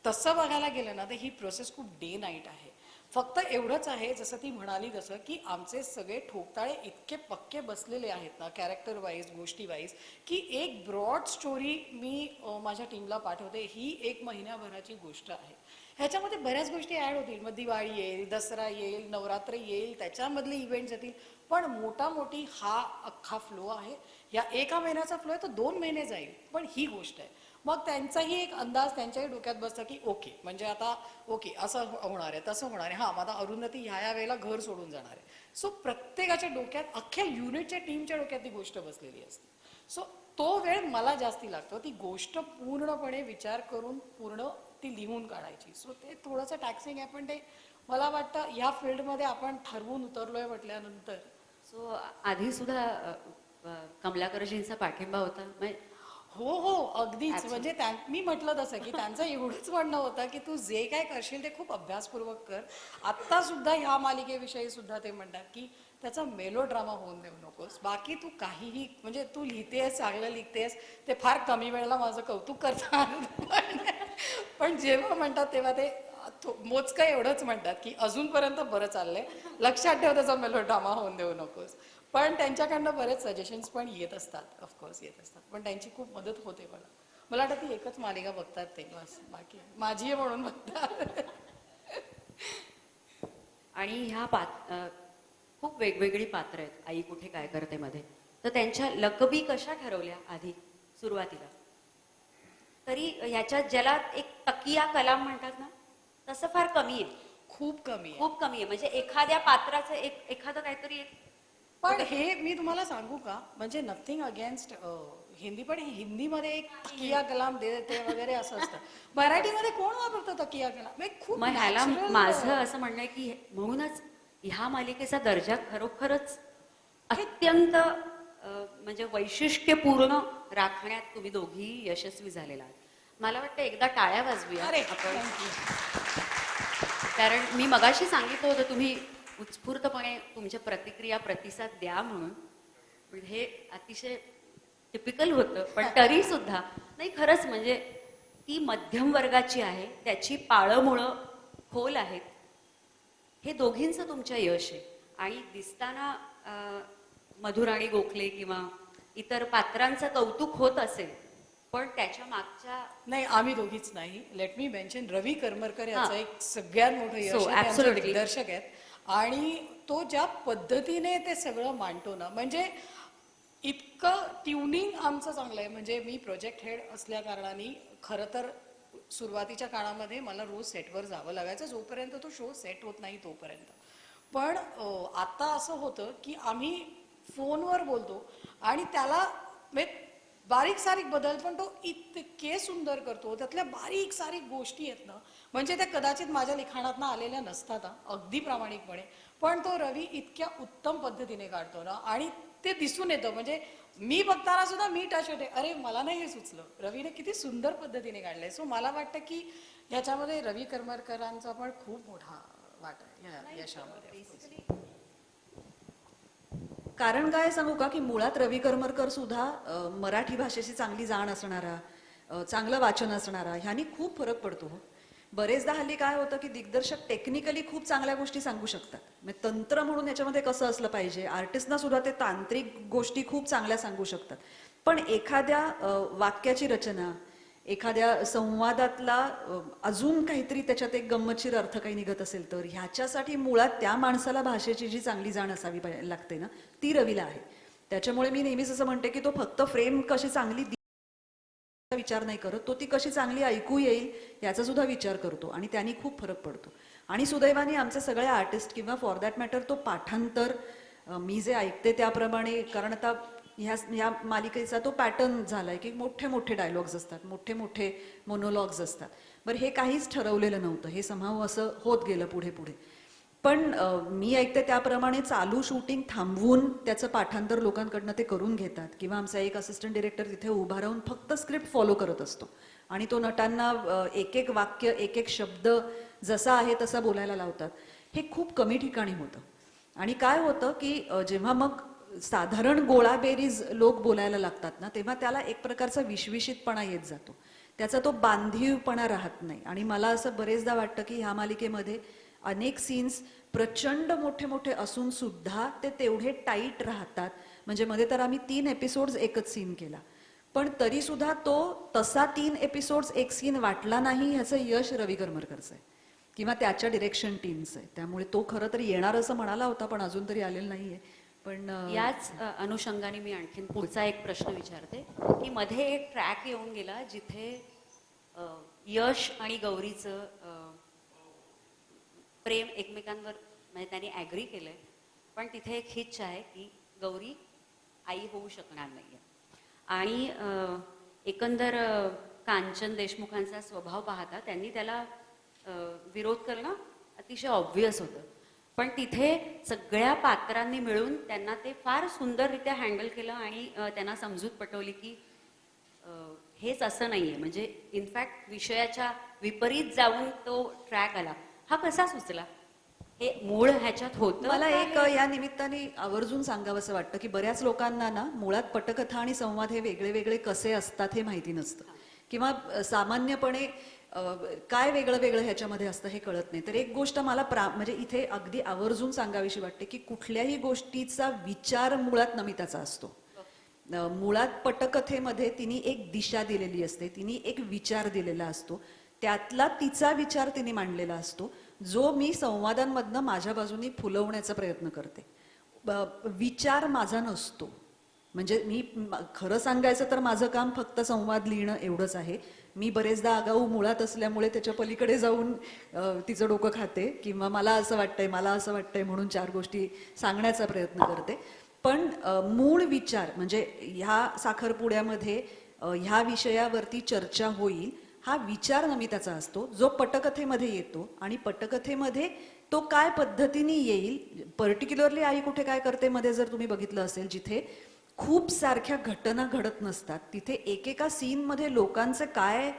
तसं बघायला गेलं ना तर ही प्रोसेस खूप डे नाईट आहे. फक्त एवढंच आहे, जसं ती म्हणाली तसं की आमचे सगळे ठोकताळे इतके पक्के बसलेले आहेत ना कॅरेक्टर वाईज, गोष्टी वाईज, की एक ब्रॉड स्टोरी मी माझ्या टीमला पाठवते. ही 1 महिन्याभराची गोष्ट आहे. ह्याच्यामध्ये बऱ्याच गोष्टी ॲड होतील. मग दिवाळी येईल, दसरा येईल, नवरात्र येईल, त्याच्यामधले इव्हेंट्स येतील, पण मोठी हा अख्खा फ्लो आहे. या 1 महिन्याचा फ्लो आहे तो 2 महिने जाईल, पण ही गोष्ट आहे. मग त्यांचाही एक अंदाज त्यांच्याही डोक्यात बसतं की ओके, म्हणजे आता ओके असं होणार आहे, तसं होणार आहे, हां आता अरुंधती ह्या वेळेला घर सोडून जाणार आहे. सो प्रत्येकाच्या डोक्यात, अख्ख्या युनिटच्या टीमच्या डोक्यात ती गोष्ट बसलेली असते. सो तो वेळ मला जास्ती लागतो ती गोष्ट पूर्णपणे विचार करून पूर्ण ती लिहून काढायची. सो ते थोडंसं टॅक्सिंग आहे, पण ते मला वाटतं ह्या फील्डमध्ये आपण ठरवून उतरलोय म्हटल्यानंतर. सो आधी सुद्धा कमलाकरजींचा पाठिंबा होता म्हणजे हो अगदीच. म्हणजे मी म्हटलं तसं की त्यांचं एवढंच म्हणणं होतं की तू जे काय करशील ते खूप अभ्यासपूर्वक कर. आत्ता सुद्धा ह्या मालिकेविषयी सुद्धा ते म्हणतात की त्याचा मेलो ड्रामा होऊन देऊ नकोस. बाकी तू काहीही, म्हणजे तू लिहितेस, चांगलं लिहितेस, ते फार कमी वेळेला माझं कौतुक करतात, पण जेव्हा म्हणतात तेव्हा ते मोजकं एवढंच म्हणतात की अजूनपर्यंत बरं चाललंय, लक्षात ठेव त्याचा मेलो ड्रामा होऊन देऊ नकोस. पण त्यांच्याकडनं बरेच सजेशन्स पण येत असतात, ऑफकोर्स येत असतात, पण त्यांची खूप मदत होते मला. मला वाटतं ती एकच मालिका बघतात ते, बस, बाकी माझी आहे म्हणून बघतात. आणि खूप वेगवेगळी पात्र आहेत आई कुठे काय करते मध्ये. तर त्यांच्या लकबी कशा ठरवल्या आधी सुरुवातीला? तरी ह्याच्यात ज्याला एक तकिया कलाम म्हणतात ना, तसं फार कमी आहे, खूप कमी आहे. खूप कमी आहे. म्हणजे एखाद्या पात्राचं एखादं काहीतरी एक. पण हे मी तुम्हाला सांगू का, म्हणजे नथिंग अगेन्स्ट हिंदी, पण हिंदीमध्ये एक तकिया कलाम देते वगैरे असं असतं. मराठीमध्ये कोण वापरतं तकिया कलाम? म्हणजे खूप मग ह्याला natural, माझं असं म्हणणं आहे की म्हणूनच ह्या मालिकेचा दर्जा खरोखरच अत्यंत म्हणजे वैशिष्ट्यपूर्ण राखण्यात तुम्ही दोघी यशस्वी झालेला आहात. मला वाटतं एकदा टाळ्या वाजवूया अरे आपण, thank you. कारण मी मगाशी सांगितलं होतं तुम्ही उत्स्फूर्तपणे तुमच्या प्रतिक्रिया प्रतिसाद द्या म्हणून. पण हे अतिशय टिपिकल होतं, पण तरी सुद्धा नाही, खरंच म्हणजे ती मध्यम वर्गाची आहे, त्याची पाळंमुळं खोल आहेत. हे दोघींचं तुमच्या यश आहे. आणि दिसताना मधुराणी गोखले किंवा इतर पात्रांचं कौतुक होत असेल, पण त्याच्या मागच्या नाही आम्ही दोघीच नाही. लेट मी मेन्शन रवी करमरकर याचं हां. एक सगळ्यात मोठं यश So, आहे. ते आमचे absolutely. दिग्दर्शक आहेत आणि तो ज्या पद्धतीने ते सगळं मांडतो ना, म्हणजे इतकं ट्युनिंग आमचं चांगलं आहे. म्हणजे मी प्रोजेक्ट हेड असल्या कारणाने खरं तर सुरुवातीच्या काळामध्ये मला रोज सेटवर जावं लागायचं, जोपर्यंत तो शो सेट होत नाही तोपर्यंत. पण आता असं होतं की आम्ही फोनवर बोलतो आणि त्याला म्हणजे बारीक सारीक बदल पण तो इतके सुंदर करतो. त्यातल्या बारीक सारीक गोष्टी आहेत ना, म्हणजे त्या कदाचित माझ्या लिखाणातनं आलेल्या नसतात हा, अगदी प्रामाणिकपणे. पण तो रवी इतक्या उत्तम पद्धतीने काढतो ना, आणि ते दिसून येतं. म्हणजे मी बघताना सुद्धा मी टच होते, अरे मला नाही हे सुचलं, रवीने किती सुंदर पद्धतीने काढलंय. सो मला वाटतं की ह्याच्यामध्ये रवी करमरकरांचा पण खूप मोठा वाटा आहे या यशामध्ये. कारण काय सांगू का, की मुळात रवी करमरकर सुद्धा मराठी भाषेची चांगली जाण असणारा, चांगलं वाचन असणारा, ह्यानी खूप फरक पडतो हो. बरेचदा हल्ली काय होतं की दिग्दर्शक टेक्निकली खूप चांगल्या गोष्टी सांगू शकतात, म्हणजे तंत्र म्हणून याच्यामध्ये कसं असलं पाहिजे, आर्टिस्टना सुद्धा ते तांत्रिक गोष्टी खूप चांगल्या सांगू शकतात. पण एखाद्या वाक्याची रचना, एखाद्या संवादातला अजून काहीतरी त्याच्यात एक गंमतशीर अर्थ काही निघत असेल तर ह्याच्यासाठी मुळात त्या माणसाला भाषेची जी चांगली जाण असावी लागते ना, ती रवीला आहे. त्याच्यामुळे मी नेहमीच असं म्हणते की तो फक्त फ्रेम कशी चांगली विचार नाही करत, तो ती कशी चांगली ऐकू येईल याचा सुद्धा विचार करतो आणि त्यांनी खूप फरक पडतो. आणि सुदैवाने आमचे सगळे आर्टिस्ट किंवा फॉर दॅट मॅटर तो पाठांतर मी जे ऐकते त्याप्रमाणे, कारण आता ह्या मालिकेचा तो पॅटर्न झालाय की मोठे मोठे डायलॉग्स असतात, मोठे मोठे मोनोलॉग्स असतात. बरं, हे काहीच ठरवलेलं नव्हतं, हे समहाव असं होत गेलं पुढे पुढे. पण मी ऐकते त्याप्रमाणे चालू शूटिंग थांबवून त्याचं पाठांतर लोकांकडनं ते करून घेतात, किंवा आमचा एक असिस्टंट डिरेक्टर तिथे उभा राहून फक्त स्क्रिप्ट फॉलो करत असतो आणि तो नटांना एक एक वाक्य, एक एक शब्द जसा आहे तसा बोलायला लावतात. हे खूप कमी ठिकाणी होतं. आणि काय होतं की जेव्हा मग साधारण गोळाबेरीज लोक बोलायला लागतात ना, तेव्हा त्याला एक प्रकारचा विश्विषितपणा येत जातो, त्याचा तो बांधीवपणा राहत नाही. आणि मला असं बरेचदा वाटतं की ह्या मालिकेमध्ये अनेक सीन्स प्रचंड मोठे मोठे असून सुद्धा ते तेवढे टाईट राहतात. म्हणजे मध्ये तर आम्ही 3 एपिसोड्स एकच सीन केला, पण तरी सुद्धा तो तसा 3 एपिसोड्स एक सीन वाटला नाही, ह्याचं यश रवी करमरकरचं आहे किंवा त्याच्या डिरेक्शन टीमचं आहे. त्यामुळे तो खरं तर येणार असं म्हणाला होता, पण अजून तरी आलेला नाहीये. पण याच अनुषंगाने मी आणखीन पुढचा एक प्रश्न विचारते की मध्ये एक ट्रॅक येऊन गेला जिथे यश आणि गौरीचं प्रेम एकमेकांवर, म्हणजे त्यांनी ॲग्री केलंय, पण तिथे एक हिच आहे की गौरी आई होऊ शकणार नाहीये. आणि एकंदर कांचन देशमुखांचा स्वभाव पाहता त्यांनी त्याला विरोध करणं अतिशय ऑब्व्हियस होतं. पण तिथे सगळ्या पात्रांनी मिळून त्यांना ते फार सुंदररित्या हँडल केलं आणि त्यांना समजूत पटवली की हेच असं नाहीये. म्हणजे इनफॅक्ट विषयाच्या विपरीत जाऊन तो ट्रॅक आला. हा कसा सुचला? हे मूळ ह्याच्यात होतं मला का एक हे? या निमित्ताने आवर्जून सांगावंसं वाटतं की बऱ्याच लोकांना ना मुळात पटकथा आणि संवाद हे वेगळे वेगळे कसे असतात हे माहिती नसतं, किंवा सामान्यपणे काय वेगळं वेगळं ह्याच्यामध्ये असतं हे कळत नाही. तर एक गोष्ट मला म्हणजे इथे अगदी आवर्जून सांगावीशी वाटते की कुठल्याही गोष्टीचा विचार मुळात नमिताचा असतो. मुळात पटकथेमध्ये तिने एक दिशा दिलेली असते, तिने एक विचार दिलेला असतो, त्यातला तिचा विचार तिने मांडलेला असतो, जो मी संवादांमधनं माझ्या बाजूनी फुलवण्याचा प्रयत्न करते. विचार माझा नसतो. म्हणजे मी खरं सांगायचं तर माझं काम फक्त संवाद लिहिणं एवढंच आहे. मी बरेचदा आगाऊ मुळात असल्यामुळे त्याच्या पलीकडे जाऊन तिचं डोकं खाते, किंवा मला असं वाटतंय म्हणून 4 गोष्टी सांगण्याचा प्रयत्न करते. पण मूळ विचार म्हणजे ह्या साखरपुड्यामध्ये ह्या विषयावरती चर्चा होईल हा विचार नमिताचा असतो, जो पटकथेमध्ये येतो. आणि पटकथेमध्ये तो काय पद्धतीने येईल, पर्टिक्युलरली आई कुठे काय करते मध्ये जर तुम्ही बघितलं असेल, जिथे खूप सारख्या घटना घडत नसतात, तिथे एकेका सीनमध्ये लोकांचे काय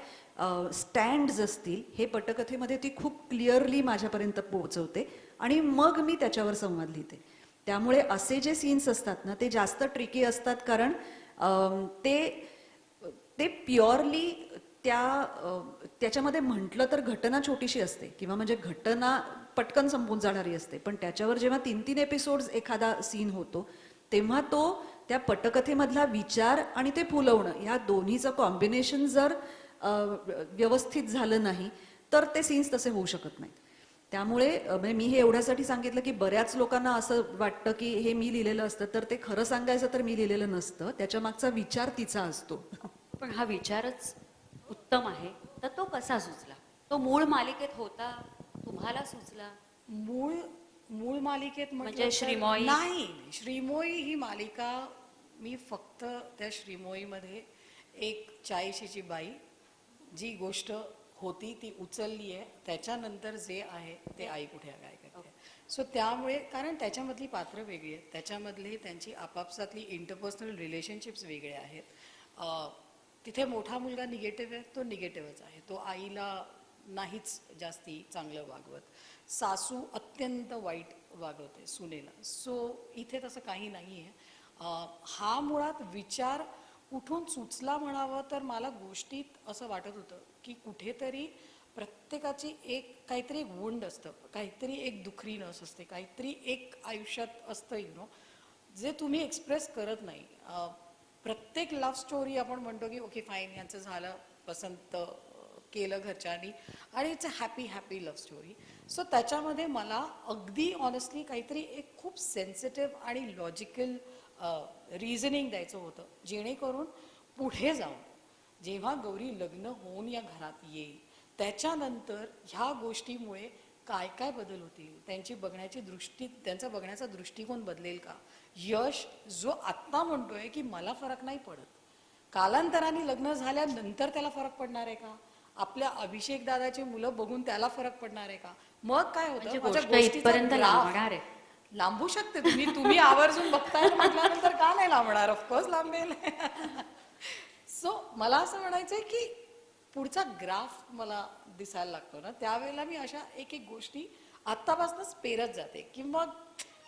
स्टँड्स असतील हे पटकथेमध्ये ती खूप क्लिअरली माझ्यापर्यंत पोहोचवते आणि मग मी त्याच्यावर संवाद लिहिते. त्यामुळे असे जे सीन्स असतात ना ते जास्त ट्रिकी असतात, कारण ते प्युअरली त्याच्यामध्ये म्हटलं तर घटना छोटीशी असते, किंवा म्हणजे घटना पटकन संपून जाणारी असते, पण त्याच्यावर जेव्हा 3-3 एपिसोड्स एखादा सीन होतो तेव्हा तो त्या पटकथेमधला विचार आणि ते फुलवणं ह्या दोन्हीचं कॉम्बिनेशन जर व्यवस्थित झालं नाही तर ते सीन्स तसे होऊ शकत नाहीत. त्यामुळे म्हणजे मी हे एवढ्यासाठी सांगितलं की बऱ्याच लोकांना असं वाटतं की हे मी लिहिलेलं असतं, तर ते खरं सांगायचं तर मी लिहिलेलं नसतं, त्याच्या मागचा विचार तिचा असतो. पण हा विचारच उत्तम आहे, तर तो कसा सुचला? तो मूळ मालिकेत होता, तुम्हाला सुचला? मूळ मूळ मालिकेत म्हटलं म्हणजे तर श्रीमोई? नाही. श्रीमोई ही मालिका मी फक्त त्या श्रीमोईमध्ये एक 40शीची बाई जी गोष्ट होती ती उचलली आहे, त्याच्यानंतर जे आहे ते आई कुठे काय करते. सो त्यामुळे कारण त्याच्यामधली पात्र वेगळी आहेत, त्याच्यामधली त्यांची आपापसातली इंटरपर्सनल रिलेशनशिप्स वेगळे आहेत. तिथे मोठा मुलगा निगेटिव्ह आहे, तो निगेटिव्हच आहे, तो आईला नाहीच जास्ती चांगलं वागवत. सासू अत्यंत वाईट वागवते सुनेला. सो इथे तसं काही नाही आहे. हा मुळात विचार कुठून सुचला म्हणावं तर मला गोष्टीत असं वाटत होतं की कुठेतरी प्रत्येकाची एक काहीतरी एक वुंड असतं, काहीतरी एक दुखरी नस असते, काहीतरी एक आयुष्यात असतं जे तुम्ही एक्सप्रेस करत नाही. प्रत्येक लव्ह स्टोरी आपण म्हणतो की ओके फाईन यांचं झालं, पसंत केलं घरच्यांनी आणि it's a happy love story. So त्याच्यामध्ये मला अगदी ऑनेस्टली काहीतरी एक खूप सेन्सिटिव्ह आणि लॉजिकल रिझनिंग द्यायचं होतं, जेणेकरून पुढे जाऊन जेव्हा गौरी लग्न होऊन या घरात येईल त्याच्यानंतर ह्या गोष्टीमुळे काय काय बदल होतील, त्यांची बघण्याची दृष्टी, त्यांचा बघण्याचा दृष्टिकोन बदलेल का. यश जो आत्ता म्हणतोय की मला फरक नाही पडत, कालांतराने लग्न झाल्यानंतर त्याला फरक पडणार आहे का, आपल्या अभिषेक दादाची मुलं बघून त्याला फरक पडणार आहे का. मग काय म्हणजे होतं, माझ्या गोष्ट गोष्टीचा इथपर्यंत graph लांबणार आहे. लांबू शकते. तुम्ही आवर्जून बघताय म्हटल्यानंतर का नाही लांबणार, ऑफकोर्स लांबेल. सो मला असं म्हणायचंय की पुढचा ग्राफ मला दिसायला लागतो ना, त्यावेळेला मी अशा एक एक गोष्टी आत्तापासूनच पेरत जाते की मग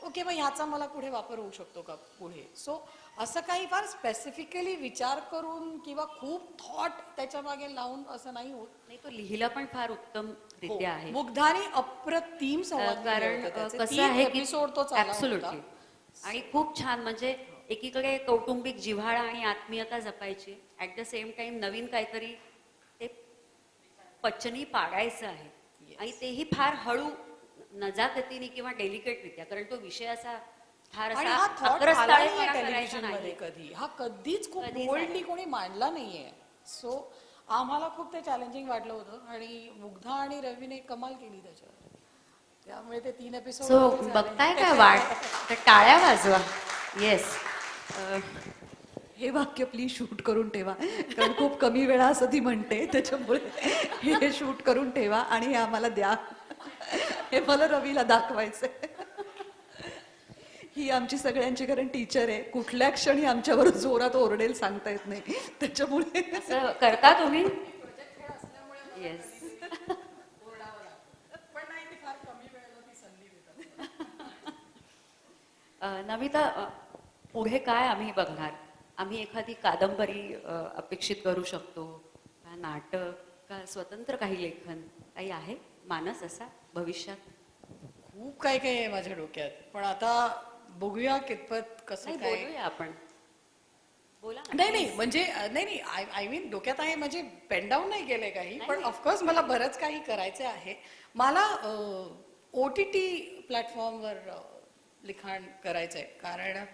ओके मग ह्याचा मला पुढे वापर होऊ शकतो का पुढे. सो असं काही फार स्पेसिफिकली विचार करून किंवा खूप थॉट त्याच्या मागे लावून असं नाही होत. नाही, तो लिहिला पण फार उत्तम रित्या आहे. मुग्धाने अप्रतिम संवाद लिहिले कारण होते त्याचे. कसं 3 आहे की एपिसोड तो चालला होता. ऍब्सोल्युटली, आणि खूप छान. म्हणजे एकीकडे कौटुंबिक जिव्हाळा आणि आत्मीयता जपायची, ऍट द सेम टाइम नवीन काहीतरी ते पचनी पाडायचं आहे. आणि तेही फार हळू, नजाकतीने किंवा डेलिकेटरित्या, कारण तो विषय असा फार आणि असा हा थॉट आला अक्रस्ताळेपणा नाहीये करायचा टेलिव्हिजन मध्ये नाही. कधी, हा कधीच खूप कधीच बोल्डली आला. कोणी मांडला नाहीये. सो आम्हाला खूप ते चॅलेंजिंग वाटलं होतं आणि मुग्धा आणि रवीने कमाल केली त्याच्यावर. त्यामुळे ते 3 एपिसोड सो बघताय का वाट, तर टाळ्या वाजवा. येस. हे वाक्य प्लीज शूट करून ठेवा, कारण खूप कमी वेळा असं ती म्हणते, त्याच्यामुळे हे शूट करून ठेवा आणि हे आम्हाला द्या. हे मला रवीला दाखवायचंय. ही आमची सगळ्यांची कारण टीचर आहे, कुठल्या क्षणी आमच्यावर जोरात ओरडेल सांगता येत नाही, त्याच्यामुळे असं करता तुम्ही? येस. नमिता, पुढे काय आम्ही बघणार? आम्ही एखादी कादंबरी अपेक्षित करू शकतो का, नाटक का, स्वतंत्र काही लेखन काही आहे मानस असा भविष्यात? खूप काय काय आहे माझ्या डोक्यात, पण आता बघूया कितपत कसं नाही, काय. बोलूया आपण. बोला ना. नाही म्हणजे नाही आय मीन डोक्यात आहे, म्हणजे पेन डाऊन नाही गेले काही, पण ऑफकोर्स मला बरंच काही करायचं आहे. मला OTT प्लॅटफॉर्मवर लिखाण करायचंय, कारण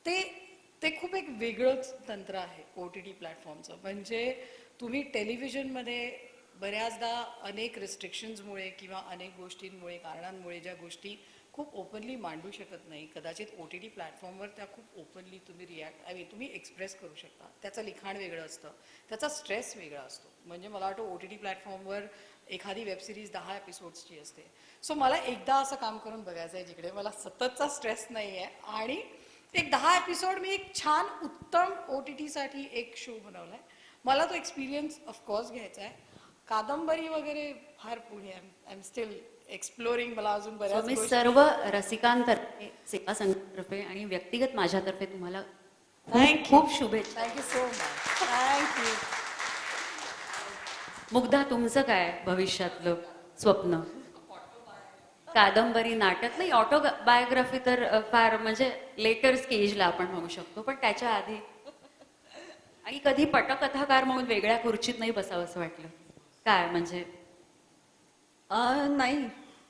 ते खूप एक वेगळंच तंत्र आहे OTT प्लॅटफॉर्मचं. म्हणजे तुम्ही टेलिव्हिजनमध्ये बऱ्याचदा अनेक रिस्ट्रिक्शन्समुळे किंवा अनेक गोष्टींमुळे, कारणांमुळे ज्या गोष्टी खूप ओपनली मांडू शकत नाही, कदाचित OTT प्लॅटफॉर्मवर त्या खूप ओपनली तुम्ही एक्सप्रेस करू शकता. त्याचं लिखाण वेगळं असतं, त्याचा स्ट्रेस वेगळा असतो. म्हणजे मला वाटतं OTT प्लॅटफॉर्मवर एखादी वेबसिरीज 10 एपिसोड्सची असते. सो मला एकदा असं काम करून बघायचं आहे जिकडे मला सततचा स्ट्रेस नाही आहे आणि एक 10 एपिसोड मी एक छान उत्तम OTTसाठी एक शो बनवलाय. मला तो एक्सपिरियन्स ऑफकोर्स घ्यायचा आहे. कादंबरी वगैरे फार पुढे आय एम स्टील एक्सप्लोरिंग. मला अजून बऱ्याच मी गोष्टी. सर्व रसिकांतर्फे, सेवा संघातर्फे आणि व्यक्तिगत माझ्यातर्फे तुम्हाला थँक्यू खूप शुभेच्छा. Thank you so much. Thank you. Mugdha, तुमचं काय भविष्यातलं स्वप्न? कादंबरी, नाटक नाही, ऑटोबायोग्राफी तर फार म्हणजे लेटर स्टेजला आपण म्हणू शकतो, पण त्याच्या आधी आणि कधी पटकथाकार म्हणून वेगळ्या खुर्चीत नाही बसावं असं वाटलं काय म्हणजे? नाही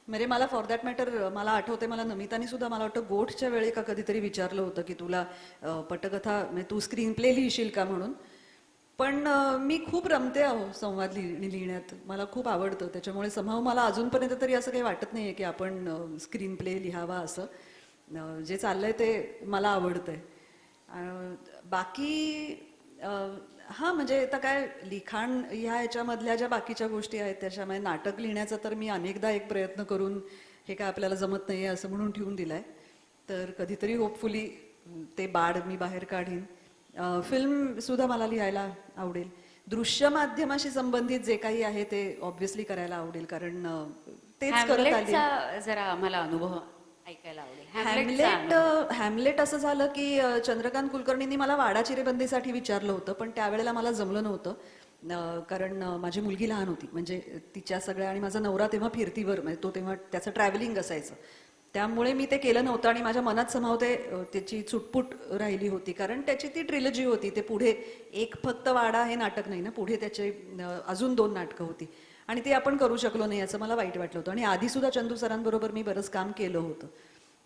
म्हणजे मला फॉर दॅट मॅटर मला आठवते, मला नमितानी सुद्धा मला वाटतं गोठच्या वेळी का कधीतरी विचारलं होतं की तुला पटकथा म्हणजे तू स्क्रीन प्ले लिहिशील का म्हणून. पण मी खूप रमते आहो संवाद लिहिण्यात, मला खूप आवडतं. त्याच्यामुळे समहाव मला अजूनपर्यंत तरी असं काही वाटत नाहीये की आपण स्क्रीन प्ले लिहावा असं. जे चाललंय ते मला आवडतंय. बाकी हां, म्हणजे आता काय लिखाण ह्या ह्याच्यामधल्या ज्या बाकीच्या गोष्टी आहेत त्याच्यामुळे नाटक लिहिण्याचा तर मी अनेकदा एक प्रयत्न करून हे काय आपल्याला जमत नाहीये असं म्हणून ठेवून दिलाय. तर कधीतरी होपफुली ते बाड मी बाहेर काढीन. फिल्म सुद्धा मला लिहायला आवडेल. दृश्य माध्यमाशी संबंधित जे काही आहे ते ऑब्व्हियसली करायला आवडेल, कारण तेच करत आली. हॅमलेटचा जरा आम्हाला अनुभव ऐकायला आवडेल. हॅमलेटचा हॅमलेट हॅमलेट असं झालं की चंद्रकांत कुलकर्णींनी मला वाडा चिरेबंदीसाठी विचारलं होतं, पण त्यावेळेला मला जमलं नव्हतं. कारण माझी मुलगी लहान होती, म्हणजे तिच्या सगळ्या, आणि माझा नवरा तेव्हा फिरतीवर, म्हणजे तो तेव्हा त्याचं ट्रॅव्हलिंग असायचं, त्यामुळे मी ते केलं नव्हतं. आणि माझ्या मनात समाव त्याची चुटपुट राहिली होती, कारण त्याची ती ट्रिलॉजी होती. ते पुढे एक फक्त वाडा हे नाटक नाही ना, पुढे त्याचे अजून 2 नाटकं होती आणि ते आपण करू शकलो नाही असं मला वाईट वाटलं होतं. आणि आधी सुद्धा चंदू सरांबरोबर मी बरंच काम केलं होतं.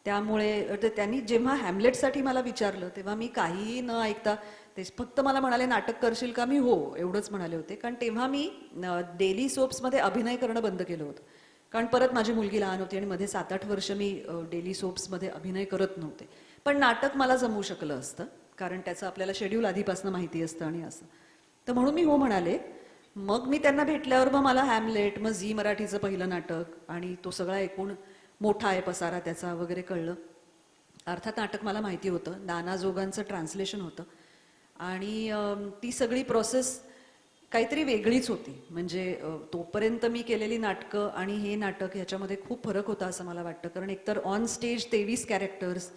त्यामुळे त्यांनी जेव्हा हॅमलेटसाठी मला विचारलं तेव्हा मी काहीही न ऐकता ते फक्त मला म्हणाले नाटक करशील का? मी हो एवढंच म्हणाले होते, कारण तेव्हा मी डेली सोप्समध्ये अभिनय करणं बंद केलं होतं. कारण परत माझी मुलगी लहान होती आणि मध्ये 7-8 वर्ष मी डेली सोप्समध्ये अभिनय करत नव्हते. पण नाटक मला जमू शकलं असतं, कारण त्याचं आपल्याला शेड्यूल आधीपासून माहिती असतं आणि असं. तर म्हणून मी हो म्हणाले. मग मी त्यांना भेटल्यावर मग मला हॅमलेट, मग झी मराठीचं पहिलं नाटक आणि तो सगळा एकूण मोठा आहे पसारा त्याचा वगैरे कळलं. अर्थात नाटक मला माहिती होतं, नाना जोगांचं ट्रान्सलेशन होतं आणि ती सगळी प्रोसेस काहीतरी वेगळीच होती. म्हणजे तोपर्यंत मी केलेली नाटकं आणि हे नाटक ह्याच्यामध्ये खूप फरक होता असं मला वाटतं. कारण एकतर on stage 23 characters,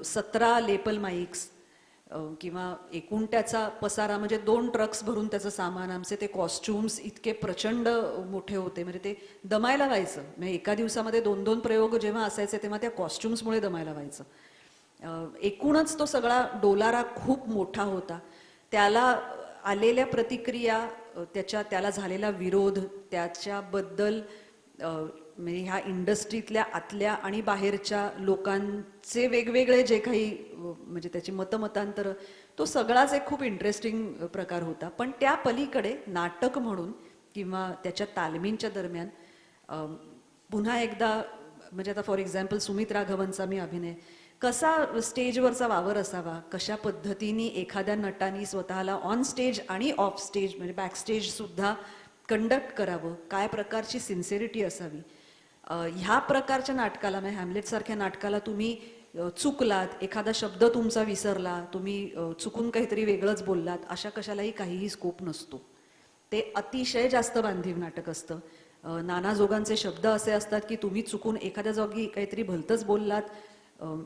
17 lapel mics, किंवा एकूण त्याचा पसारा म्हणजे 2 ट्रक्स भरून त्याचं सामान, आमचे ते कॉस्ट्युम्स इतके प्रचंड मोठे होते, म्हणजे ते दमायला व्हायचं. म्हणजे एका दिवसामध्ये 2-2 प्रयोग जेव्हा असायचे तेव्हा त्या कॉस्ट्युम्समुळे दमायला व्हायचं. एकूणच तो सगळा डोलारा खूप मोठा होता. त्याला आलेल्या प्रतिक्रिया, त्याला झालेला विरोध, त्याच्याबद्दल म्हणजे ह्या इंडस्ट्रीतल्या आतल्या आणि बाहेरच्या लोकांचे वेगवेगळे जे काही म्हणजे त्याची मतमतांतर, तो सगळाच एक खूप इंटरेस्टिंग प्रकार होता. पण त्या पलीकडे नाटक म्हणून किंवा त्याच्या तालमींच्या दरम्यान पुन्हा एकदा म्हणजे आता फॉर एक्झाम्पल सुमित राघवनचा मी अभिनय, कसा स्टेजवरचा वावर असावा, कशा पद्धतीने एखाद्या नटाने स्वतःला ऑन स्टेज आणि ऑफ स्टेज म्हणजे बॅक स्टेज सुद्धा कंडक्ट करावं, काय प्रकारची सिन्सिरिटी असावी, ह्या प्रकारच्या नाटकाला म्हणजे हॅमलेट सारख्या नाटकाला तुम्ही चुकलात, एखादा शब्द तुमचा विसरला, तुम्ही चुकून काहीतरी वेगळंच बोललात, अशा कशालाही काहीही स्कोप नसतो. ते अतिशय जास्त बांधीव नाटक असतं. नाना जोगांचे शब्द असे असतात की तुम्ही चुकून एखाद्या जागी काहीतरी भलतंच बोललात,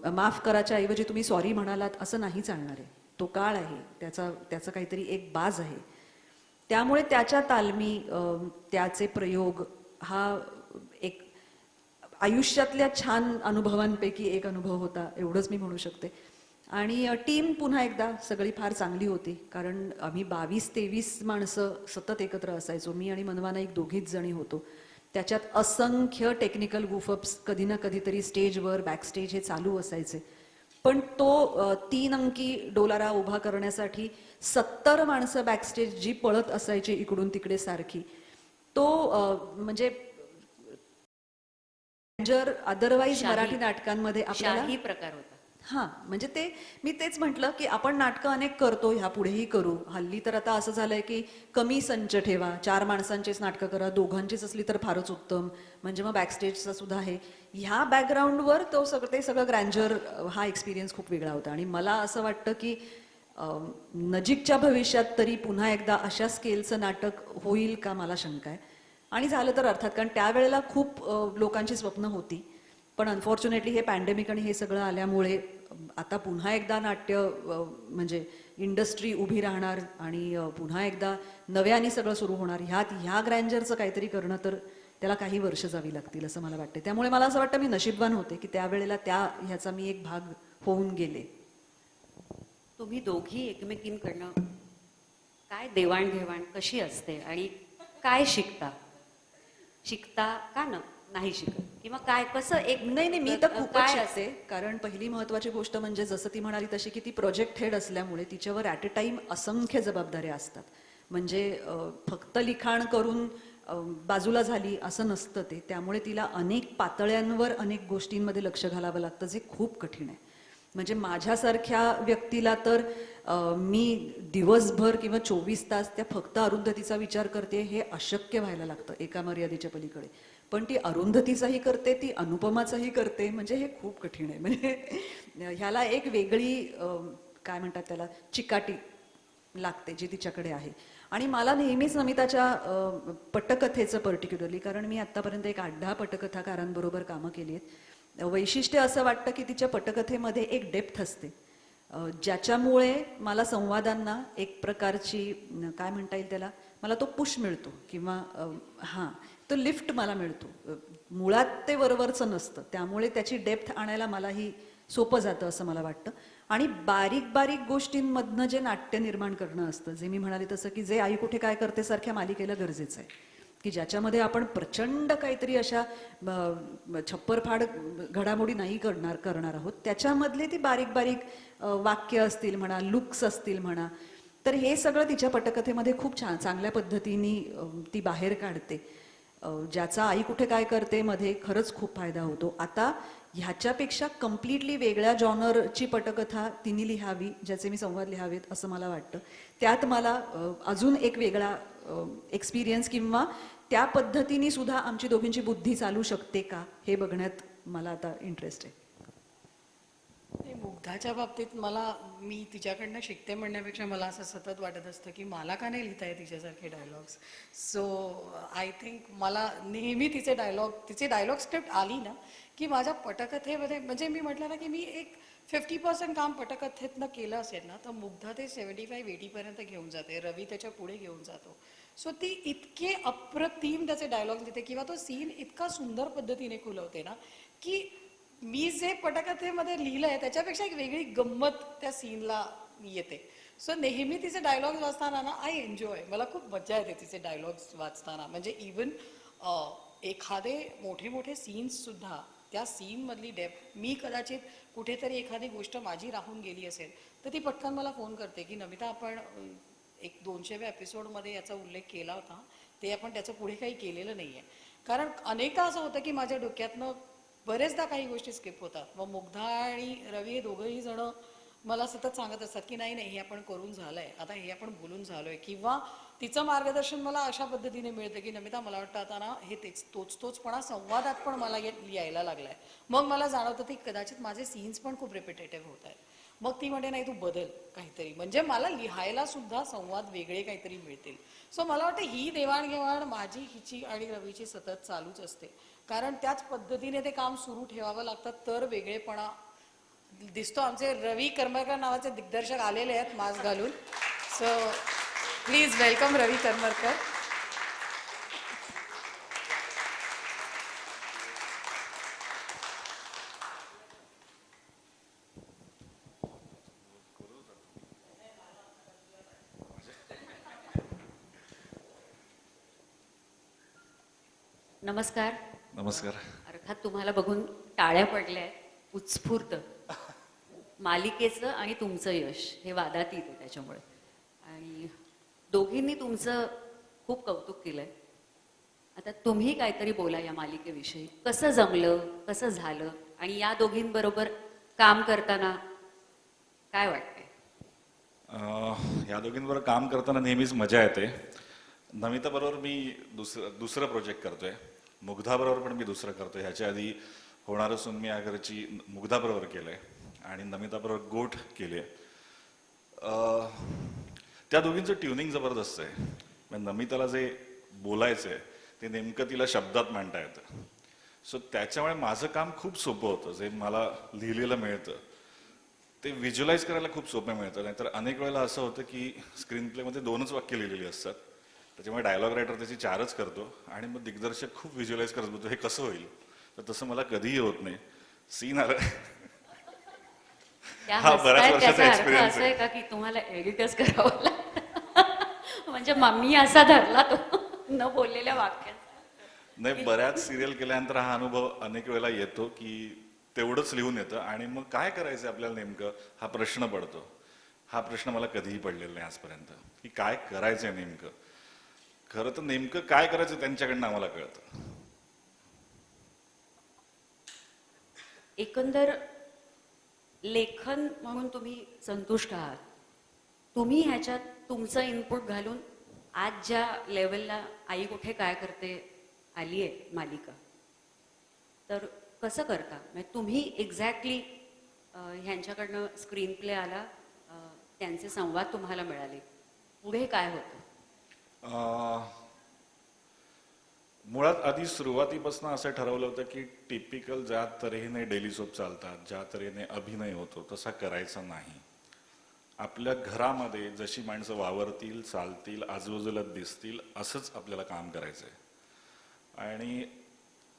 माफ कराच्या ऐवजी तुम्ही सॉरी म्हणालात, असं नाही चालणार आहे. तो काळ आहे, त्याचं काहीतरी एक बाज आहे. त्यामुळे त्याच्या तालमी, त्याचे प्रयोग हा एक आयुष्यातल्या छान अनुभवांपैकी एक अनुभव होता, एवढंच मी म्हणू शकते. आणि टीम पुन्हा एकदा सगळी फार चांगली होती, कारण आम्ही 22-23 माणसं सतत एकत्र असायचो. मी आणि मनवाना एक दोघीच जणी होतो. त्याच्यात असंख्य टेक्निकल गुफअप्स कधी ना कधीतरी स्टेजवर बॅक स्टेज हे चालू असायचे. पण तो 3 अंकी डोलारा उभा करण्यासाठी 70 माणसं बॅकस्टेज जी पळत असायची इकडून तिकडे सारखी, तो म्हणजे जर अदरवाईज शाही- मराठी नाटकांमध्ये आपल्याला शाही प्रकार होता. हां, म्हणजे ते मी तेच म्हटलं की आपण नाटकं अनेक करतो, ह्या पुढेही करू. हल्ली तर आता असं झालंय की कमी संच ठेवा, 4 माणसांचीच नाटकं करा, दोघांचीच असली तर फारच उत्तम, म्हणजे मग बॅकस्टेजचा सुद्धा आहे. ह्या बॅकग्राऊंडवर ते सगळं ग्रँजर, हा एक्सपिरियन्स खूप वेगळा होता. आणि मला असं वाटतं की नजीकच्या भविष्यात तरी पुन्हा एकदा अशा स्केलचं नाटक होईल का, मला शंका आहे. आणि झालं तर अर्थात, कारण त्यावेळेला खूप लोकांची स्वप्न होती. पण अनफॉर्च्युनेटली हे पॅन्डेमिक आणि हे सगळं आल्यामुळे आता पुन्हा एकदा नाट्य म्हणजे इंडस्ट्री उभी राहणार आणि पुन्हा एकदा नव्याने सगळं सुरू होणार, ह्या ग्रँजरचं काहीतरी करणं तर त्याला काही वर्ष जावी लागतील असं मला वाटते. त्यामुळे मला असं वाटतं मी नशीबवान होते की त्यावेळेला ह्याचा मी एक भाग होऊन गेले. तुम्ही दोघी एकमेकींकडनं काय देवाणघेवाण कशी असते आणि काय शिकता का नाही शिकत किंवा काय कसं एक नाही मी तर खूपच काय शिकते. कारण पहिली महत्वाची गोष्ट म्हणजे जसं ती म्हणाली तशी की ती प्रोजेक्ट हेड असल्यामुळे तिच्यावर ॲट अ टाइम असंख्य जबाबदाऱ्या असतात. म्हणजे फक्त लिखाण करून बाजूला झाली असं नसतं ते. त्यामुळे तिला अनेक पातळ्यांवर अनेक गोष्टींमध्ये लक्ष घालावं लागतं, जे खूप कठीण आहे. म्हणजे माझ्यासारख्या व्यक्तीला तर मी दिवसभर किंवा 24 तास त्या फक्त अरुंधतीचा विचार करते हे अशक्य व्हायला लागतं एका मर्यादेच्या पलीकडे. पण ती अरुंधतीचाही करते, ती अनुपमाचाही करते, म्हणजे हे खूप कठीण आहे. म्हणजे ह्याला एक वेगळी काय म्हणतात त्याला चिकाटी लागते जी तिच्याकडे आहे. आणि मला नेहमीच नमिताच्या पटकथेचं पर्टिक्युलरली, कारण मी आत्तापर्यंत एक 8-10 पटकथाकारांबरोबर कामं केली आहेत, वैशिष्ट्य असं वाटतं की तिच्या पटकथेमध्ये एक डेप्थ असते ज्याच्यामुळे मला संवादांना एक प्रकारची काय म्हणता येईल त्याला, मला तो पुश मिळतो किंवा हां तो लिफ्ट मला मिळतो. मुळात ते वरवरचं नसतं, त्यामुळे त्याची डेप्थ आणायला मलाही सोपं जातं असं मला वाटतं. आणि बारीक बारीक गोष्टींमधनं जे नाट्य निर्माण करणं असतं, जे मी म्हणाले तसं की जे आई कुठे काय करते सारख्या मालिकेला गरजेचं आहे, की ज्याच्यामध्ये आपण प्रचंड काहीतरी अशा छप्परफाड घडामोडी नाही करणार आहोत, त्याच्यामधले ती बारीक बारीक वाक्य असतील म्हणा, लुक्स असतील म्हणा, तर हे सगळं तिच्या पटकथेमध्ये खूप छान चांगल्या पद्धतीने ती बाहेर काढते, ज्याचा आई कुठे काय करते मध्ये खरंच खूप फायदा होतो. आता ह्याच्यापेक्षा कम्प्लिटली वेगळ्या जॉनरची पटकथा तिने लिहावी, ज्याचे मी संवाद लिहावेत असं मला वाटतं. त्यात मला अजून एक वेगळा एक्सपिरियन्स किंवा त्या पद्धतीने सुद्धा आमची दोघींची बुद्धी चालू शकते का हे बघण्यात मला आता इंटरेस्ट आहे. मुग्धाच्या बाबतीत मी तिच्याकडनं शिकते म्हणण्यापेक्षा मला असं सतत वाटत असतं की मला का नाही लिहिता येत तिच्यासारखे डायलॉग्स. सो आय थिंक मला नेहमी तिचे डायलॉग स्क्रिप्ट आली ना की माझ्या पटकथेमध्ये, म्हणजे मी म्हटलं ना की मी एक 50% काम पटकथेतनं केलं असेल ना, तर मुग्धा ते 75-80 पर्यंत घेऊन जाते, रवी त्याच्या पुढे घेऊन जातो. सो ती इतके अप्रतिम त्याचे डायलॉग देते किंवा तो सीन इतका सुंदर पद्धतीने खुलवते ना की मी जे पटकथेमध्ये लिहिलंय त्याच्यापेक्षा एक वेगळी गंमत त्या सीनला येते. सो नेहमी तिचे डायलॉग्स वाचताना ना आय एन्जॉय, मला खूप मजा येते तिचे डायलॉग्स वाचताना. म्हणजे इवन एखादे मोठे मोठे सीन्स सुद्धा त्या सीन मधली डेप्थ, मी कदाचित कुठेतरी एखादी गोष्ट माझी राहून गेली असेल तर ती पटकन मला फोन करते की नमिता आपण एक 200व्या एपिसोडमध्ये याचा उल्लेख केला होता, ते आपण त्याच्या पुढे काही केलेलं नाहीये. कारण अनेकदा असं होतं की माझ्या डोक्यातनं बरेचदा काही गोष्टी स्किप होतात. मग मुग्धा आणि रवी हे दोघंही जण मला सतत सांगत असतात की नाही हे आपण करून झालंय, आता हे आपण बोलून झालोय, किंवा तिचं मार्गदर्शन मला अशा पद्धतीने मिळतं की नमिता मला वाटतं आता ना हे तोचपणा संवादात पण मला यायला लागलाय. मग मला जाणवतं की कदाचित माझे सीन्स पण खूप रिपिटेटिव्ह होत आहेत. मग ती म्हणते नाही तू बदल काहीतरी, म्हणजे मला लिहायला सुद्धा संवाद वेगळे काहीतरी मिळतील. सो मला वाटतं ही देवाणघेवाण माझी, हिची आणि रवीची सतत चालूच असते. कारण त्याच पद्धतीने ते काम सुरू ठेवावं लागतं तर वेगळेपणा दिसतो. आमचे रवी करमरकर नावाचे दिग्दर्शक आलेले आहेत मास्क घालून. सो प्लीज वेलकम रवी करमरकर. नमस्कार. नमस्कार. अर्थात तुम्हाला बघून टाळ्या पडल्या आहेत उत्स्फूर्त. मालिकेचं आणि तुमचं यश हे वादातीत आहे त्याच्यामुळे, आणि दोघींनी तुमचं खूप कौतुक केलंय. आता तुम्ही काहीतरी बोला या मालिकेविषयी. कसं जमलं, कसं झालं, आणि या दोघींबरोबर काम करताना काय वाटतंय? या दोघींबरोबर काम करताना नेहमीच मजा येते. नमिता बरोबर मी दुसरं प्रोजेक्ट करतोय, मुग्धा बरोबर पण मी दुसरं करतोय. ह्याच्या आधी होणार असून मी आगरची मुग्धा बरोबर केलंय आणि नमिता बरोबर गोठ केले. त्या दोघींचं ट्युनिंग जबरदस्त आहे. म्हणजे नमिताला जे बोलायचंय ते नेमकं तिला शब्दात मांडता येतं. सो त्याच्यामुळे माझं काम खूप सोपं होतं. जे मला लिहिलेलं मिळतं ते व्हिज्युअलाइज करायला खूप सोपं मिळतं. नाहीतर अनेक वेळेला असं होतं की स्क्रीन प्लेमध्ये 2च वाक्य लिहिलेली असतात, त्याच्यामुळे डायलॉग रायटर त्याची 4च करतो आणि मग दिग्दर्शक खूप व्हिज्युअलाइज करत होतो हे कसं होईल. तर तसं मला कधीही होत नाही. सीन आला त्या हा बऱ्याच हसतायत वर्षाचा त्याचा अर्थ experience असं आहे. आहे का की तुम्हाला एडिटच करावं लागतं म्हणजे मम्मी असा धरला तो न बोललेल्या वाक्यात. नाही, बऱ्याच सिरियल केल्यानंतर हा अनुभव अनेक वेळेला येतो की तेवढंच लिहून येतं आणि मग काय करायचं आपल्याला नेमकं हा प्रश्न पडतो. हा प्रश्न मला कधीही पडलेला नाही आजपर्यंत की काय करायचंय नेमकं. खरं तर नेमकं काय करायचं त्यांच्याकडनं आम्हाला कळतं. एकंदर लेखन म्हणून तुम्ही संतुष्ट आहात. तुम्ही ह्याच्यात तुमचं इनपुट घालून आज ज्या लेवलला आई कुठे काय करते आली आहे मालिका, तर कसं करता म्हणजे तुम्ही एक्झॅक्टली ह्यांच्याकडनं स्क्रीन प्ले आला, त्यांचे संवाद तुम्हाला मिळाले, पुढे काय होतं? अं, मुळात आधी सुरुवातीपासून असं ठरवलं होतं की टिपिकल ज्या तऱ्हेने डेली सोप चालतात, ज्या तऱ्हेने अभिनय होतो तसा करायचा नाही. आपल्या घरामध्ये जशी माणसं वावरतील, चालतील, आजूबाजूला दिसतील असंच आपल्याला काम करायचंय. आणि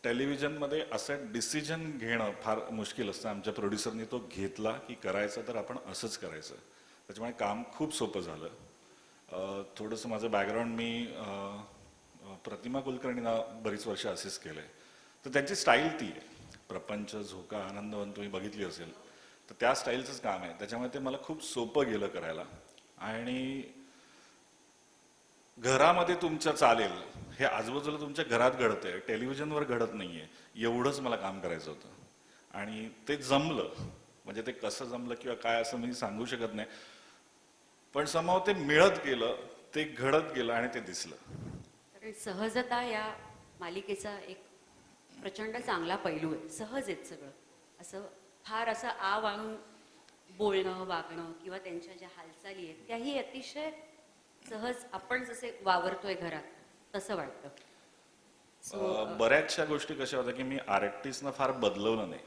टेलिव्हिजनमध्ये असं डिसिजन घेणं फार मुश्किल असतं. आमच्या प्रोड्युसरनी तो घेतला की करायचं तर आपण असंच करायचं. त्याच्यामुळे काम खूप सोपं झालं. थोडंसं माझं बॅकग्राऊंड मी प्रतिमा कुलकर्णींना बरीच वर्ष असेच केलंय. तर त्यांची स्टाईल ती आहे. प्रपंच, झोका, आनंदवन तुम्ही बघितली असेल तर त्या स्टाईलचंच काम आहे. त्याच्यामुळे ते मला खूप सोपं गेलं करायला. आणि घरामध्ये तुमच्या चालेल हे आजूबाजूला तुमच्या घरात घडतंय, टेलिव्हिजनवर घडत नाहीये, एवढंच मला काम करायचं होतं. आणि ते जमलं. म्हणजे ते कसं जमलं किंवा काय असं मी सांगू शकत नाही, पण समाव ते मिळत गेलं, ते घडत गेलं आणि ते दिसलं. कारण सहजता या मालिकेचा एक प्रचंड चांगला पैलू आहे. सहज आहेत सगळं, असं फार असं वाळून बोलणं, वागणं किंवा त्यांच्या ज्या हालचाली आहेत त्याही अतिशय सहज, आपण जसे वावरतोय घरात तसं वाटतं. बऱ्याचशा गोष्टी कशा होत्या की मी आर्टिस्टना फार बदलवलं नाही.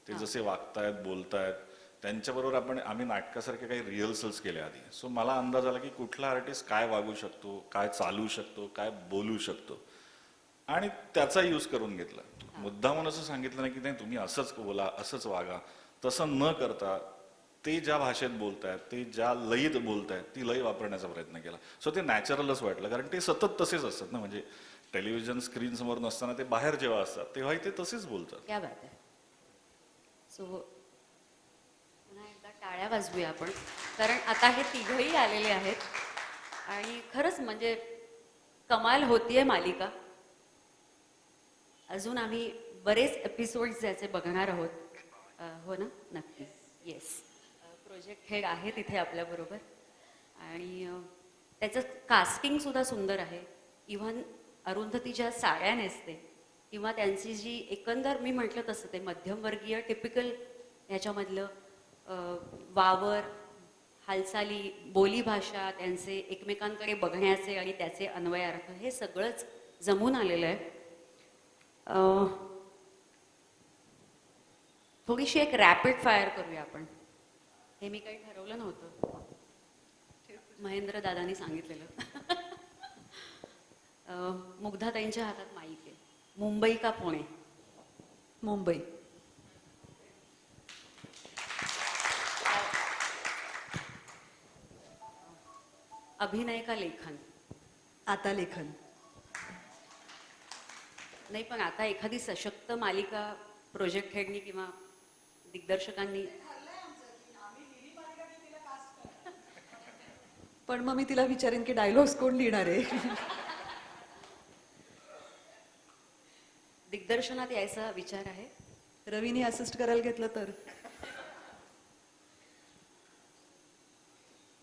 ते जसे वागतायत, बोलतायत, त्यांच्याबरोबर आम्ही नाटकासारखे काही रिहर्सल्स केले आधी. सो मला अंदाज आला की कुठला आर्टिस्ट काय वागू शकतो, काय चालू शकतो, काय बोलू शकतो आणि त्याचा यूज करून घेतला. मुद्दामून असं सांगितलं नाही की नाही तुम्ही असंच बोला, असंच वागा. तसं न करता ते ज्या भाषेत बोलतायत, ते ज्या लयीत बोलतायत ती लय वापरण्याचा प्रयत्न केला. सो ते नॅचरलच वाटलं, कारण ते सतत तसेच असतात ना. म्हणजे टेलिव्हिजन स्क्रीन समोर नसताना ते बाहेर जेव्हा असतात तेव्हाही ते तसेच बोलतात. क्या बात आहे. सो पुन्हा एकदा टाळ्या वाजवूया आपण, कारण आता हे तिघही आलेले आहेत आणि खरंच म्हणजे कमाल होतीये मालिका. अजून आम्ही बरेच एपिसोड्स याचे बघणार आहोत. हो ना, नक्की. येस, प्रोजेक्ट हेड आहे तिथे आपल्याबरोबर आणि त्याचं कास्टिंग सुद्धा सुंदर आहे. इव्हन अरुंधती ज्या साड्या नेसते किंवा त्यांची जी एकंदर, मी म्हटलं तसं ते मध्यमवर्गीय टिपिकल ह्याच्यामधलं वावर, हालचाली, बोलीभाषा, त्यांचे एकमेकांकडे बघण्याचे आणि त्याचे अन्वयार्थ, हे सगळंच जमून आलेलं आहे. थोडीशी एक रॅपिड फायर करूया आपण. हे मी काही ठरवलं नव्हतं, महेंद्र दादांनी सांगितलेलं. मुग्धाताईंच्या हातात माईक आहे. मुंबई का पुणे? मुंबई. अभिनय का लेखन? आता लेखन. नाही, पण आता एखादी सशक्त मालिका प्रोजेक्ट हेडनी किंवा दिग्दर्शकांनी, पण मग मी तिला विचारेन की डायलॉग्स कोण लिहिणार आहे. दिग्दर्शनात यायचा विचार आहे? रवीने असिस्ट करायला घेतलं तर.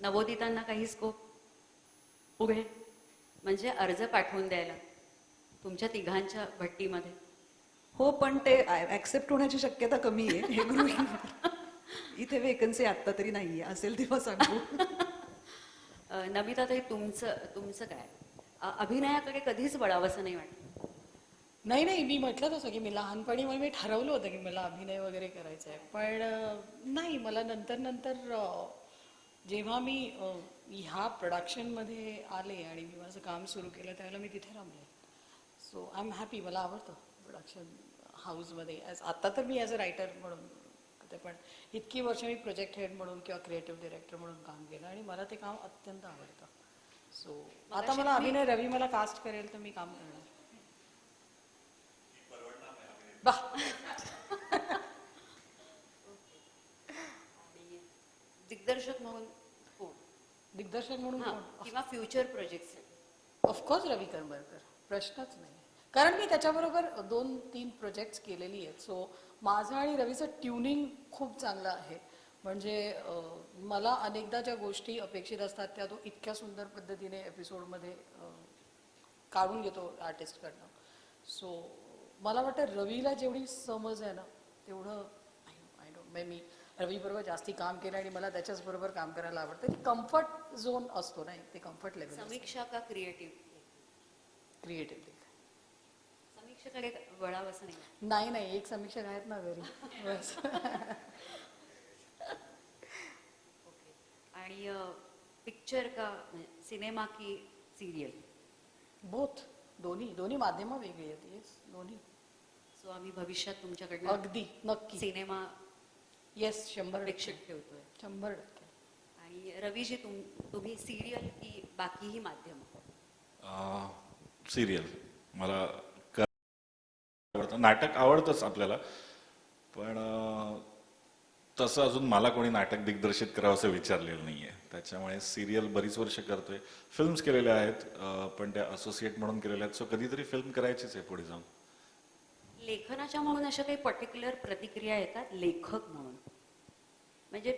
नवोदितांना काही स्कोप पुढे, म्हणजे अर्ज पाठवून द्यायला तुमच्या तिघांच्या भट्टीमध्ये? हो, पण ते ऍक्सेप्ट होण्याची शक्यता कमी आहे हे गृहीत. इथे वेकन्सी आत्ता तरी नाहीये, असेल तेव्हा सांगू. नमिताताई, तुमचं काय? अभिनयाकडे कधीच वळावंसं नाही वाटत? नाही नाही, मी म्हटलं तसं की मी लहानपणी मी ठरवलं होतं की मला अभिनय वगैरे करायचा आहे, पण नाही, मला नंतर जेव्हा मी ह्या प्रोडक्शनमध्ये आले आणि मी माझं काम सुरू केलं त्यावेळेला मी तिथे रमले. So I am happy. मला आवडतं प्रोडक्शन हाऊसमध्ये. आता तर मी ॲज अ रायटर म्हणून करते, पण इतकी वर्ष मी प्रोजेक्ट हेड म्हणून किंवा क्रिएटिव्ह डिरेक्टर म्हणून काम केलं आणि मला ते काम अत्यंत आवडतं. सो आता मला अभिनय रवी मला कास्ट करेल तर मी काम करणार. वाह. आणि दिग्दर्शक म्हणून कोण? दिग्दर्शक म्हणून हां, कोण? किंवा फ्युचर प्रोजेक्ट ऑफकोर्स रवी करमरकर, प्रश्नच नाही. कारण मी त्याच्याबरोबर 2-3 प्रोजेक्ट्स केलेली आहेत. सो माझं आणि रवीचं ट्युनिंग खूप चांगलं आहे. म्हणजे मला अनेकदा ज्या गोष्टी अपेक्षित असतात त्या तो इतक्या सुंदर पद्धतीने एपिसोडमध्ये काढून घेतो आर्टिस्टकडनं. सो मला वाटतं रवीला जेवढी समज आहे ना तेवढं आय डोंट मी रवीबरोबर जास्ती काम केलं आणि मला त्याच्याच बरोबर काम करायला आवडतं. कम्फर्ट झोन असतो ना, ते कम्फर्ट लेवल. समीक्षा का क्रिएटिव्ह? क्रिएटिव्ह समीक्षेकडे वळावं असं नाही. नाही नाही, एक समीक्षक आहेत ना घरी. बस. ओके. आणि पिक्चर का सिनेमा की सिरियल? बोथ. दोन्ही माध्यमं वेगळी आहेत. येस, दोन्ही. सो आम्ही भविष्यात तुमच्याकडनं अगदी नक्की. सिनेमा येस, 100% अपेक्षित ठेवतोय. 100%. आणि रवीजी तुम्ही सिरियल की बाकीही माध्यम? सिरियल मला आवडतं. नाटक आवडतंच आपल्याला, पण तसं अजून मला कोणी नाटक दिग्दर्शित करावं असं विचारलेलं नाहीये. त्याच्यामुळे सिरियल बरीच वर्ष करतोय. फिल्म्स केलेल्या आहेत, पण त्या असोसिएट म्हणून केलेल्या आहेत. सो कधीतरी फिल्म करायचीच आहे पुढे जाऊन. लेखनाच्या म्हणून अशा काही पर्टिक्युलर प्रतिक्रिया येतात लेखक म्हणून? म्हणजे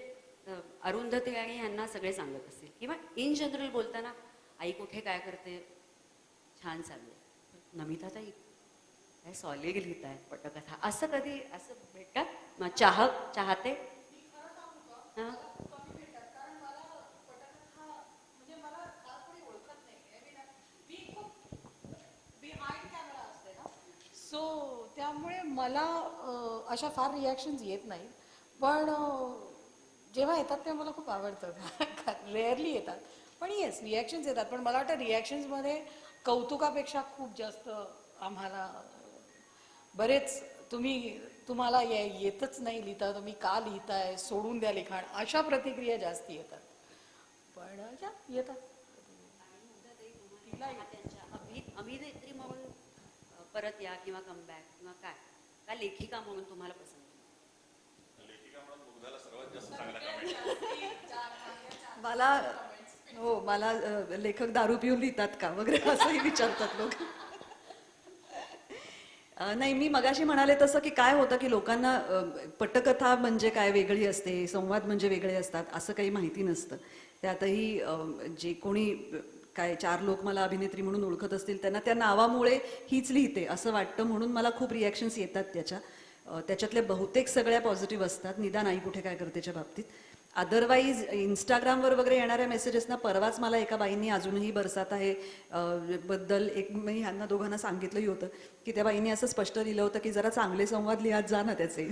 अरुंधती आणि यांना सगळे सांगत असतील, किंवा इन जनरल बोलताना आई कुठे काय करते, छान चाललंय, नमिताताई काय सॉलिड लिहित आहेत पटकथा, असं कधी असं भेटतात चाहते? हां. सो त्यामुळे मला अशा फार रिॲक्शन्स येत नाहीत. पण जेव्हा येतात तेव्हा मला खूप आवडतं. रेअरली येतात, पण येस रिॲक्शन्स येतात. पण मला वाटतं रिॲक्शन्समध्ये कौतुकापेक्षा खूप जास्त आम्हाला बरेच तुम्हाला येतच नाही लिहिता, तुम्ही का लिहिताय, सोडून द्या लिखाण, अशा प्रतिक्रिया जास्ती येतात. पण येतात. अभिनेत्री म्हणून परत या किंवा कमबॅक किंवा काय, का लेखिका म्हणून तुम्हाला पसंत? मला लेखक दारू पिऊन लिहितात का वगैरे असंही विचारतात लोक. नाही, मी मगाशी म्हणाले तसं की काय होतं की लोकांना पटकथा म्हणजे काय वेगळी असते, संवाद म्हणजे वेगळे असतात, असं काही माहिती नसतं. त्यातही जे कोणी काय 4 लोक मला अभिनेत्री म्हणून ओळखत असतील त्यांना त्या नावामुळे हीच लिहिते असं वाटतं, म्हणून मला खूप रिॲक्शन्स येतात त्याच्यातले बहुतेक सगळ्या पॉझिटिव्ह असतात, निदान आई कुठे काय करतेच्या बाबतीत. अदरवाईज इंस्टाग्रामवर वगैरे येणाऱ्या मेसेजेसना परवाच मला एका बाईंनी अजूनही बरसात आहे बद्दल मी ह्यांना दोघांना सांगितलंही होतं की त्या बाईंनी असं स्पष्ट लिहिलं होतं की जरा चांगले संवाद लिहात जा ना त्याचे.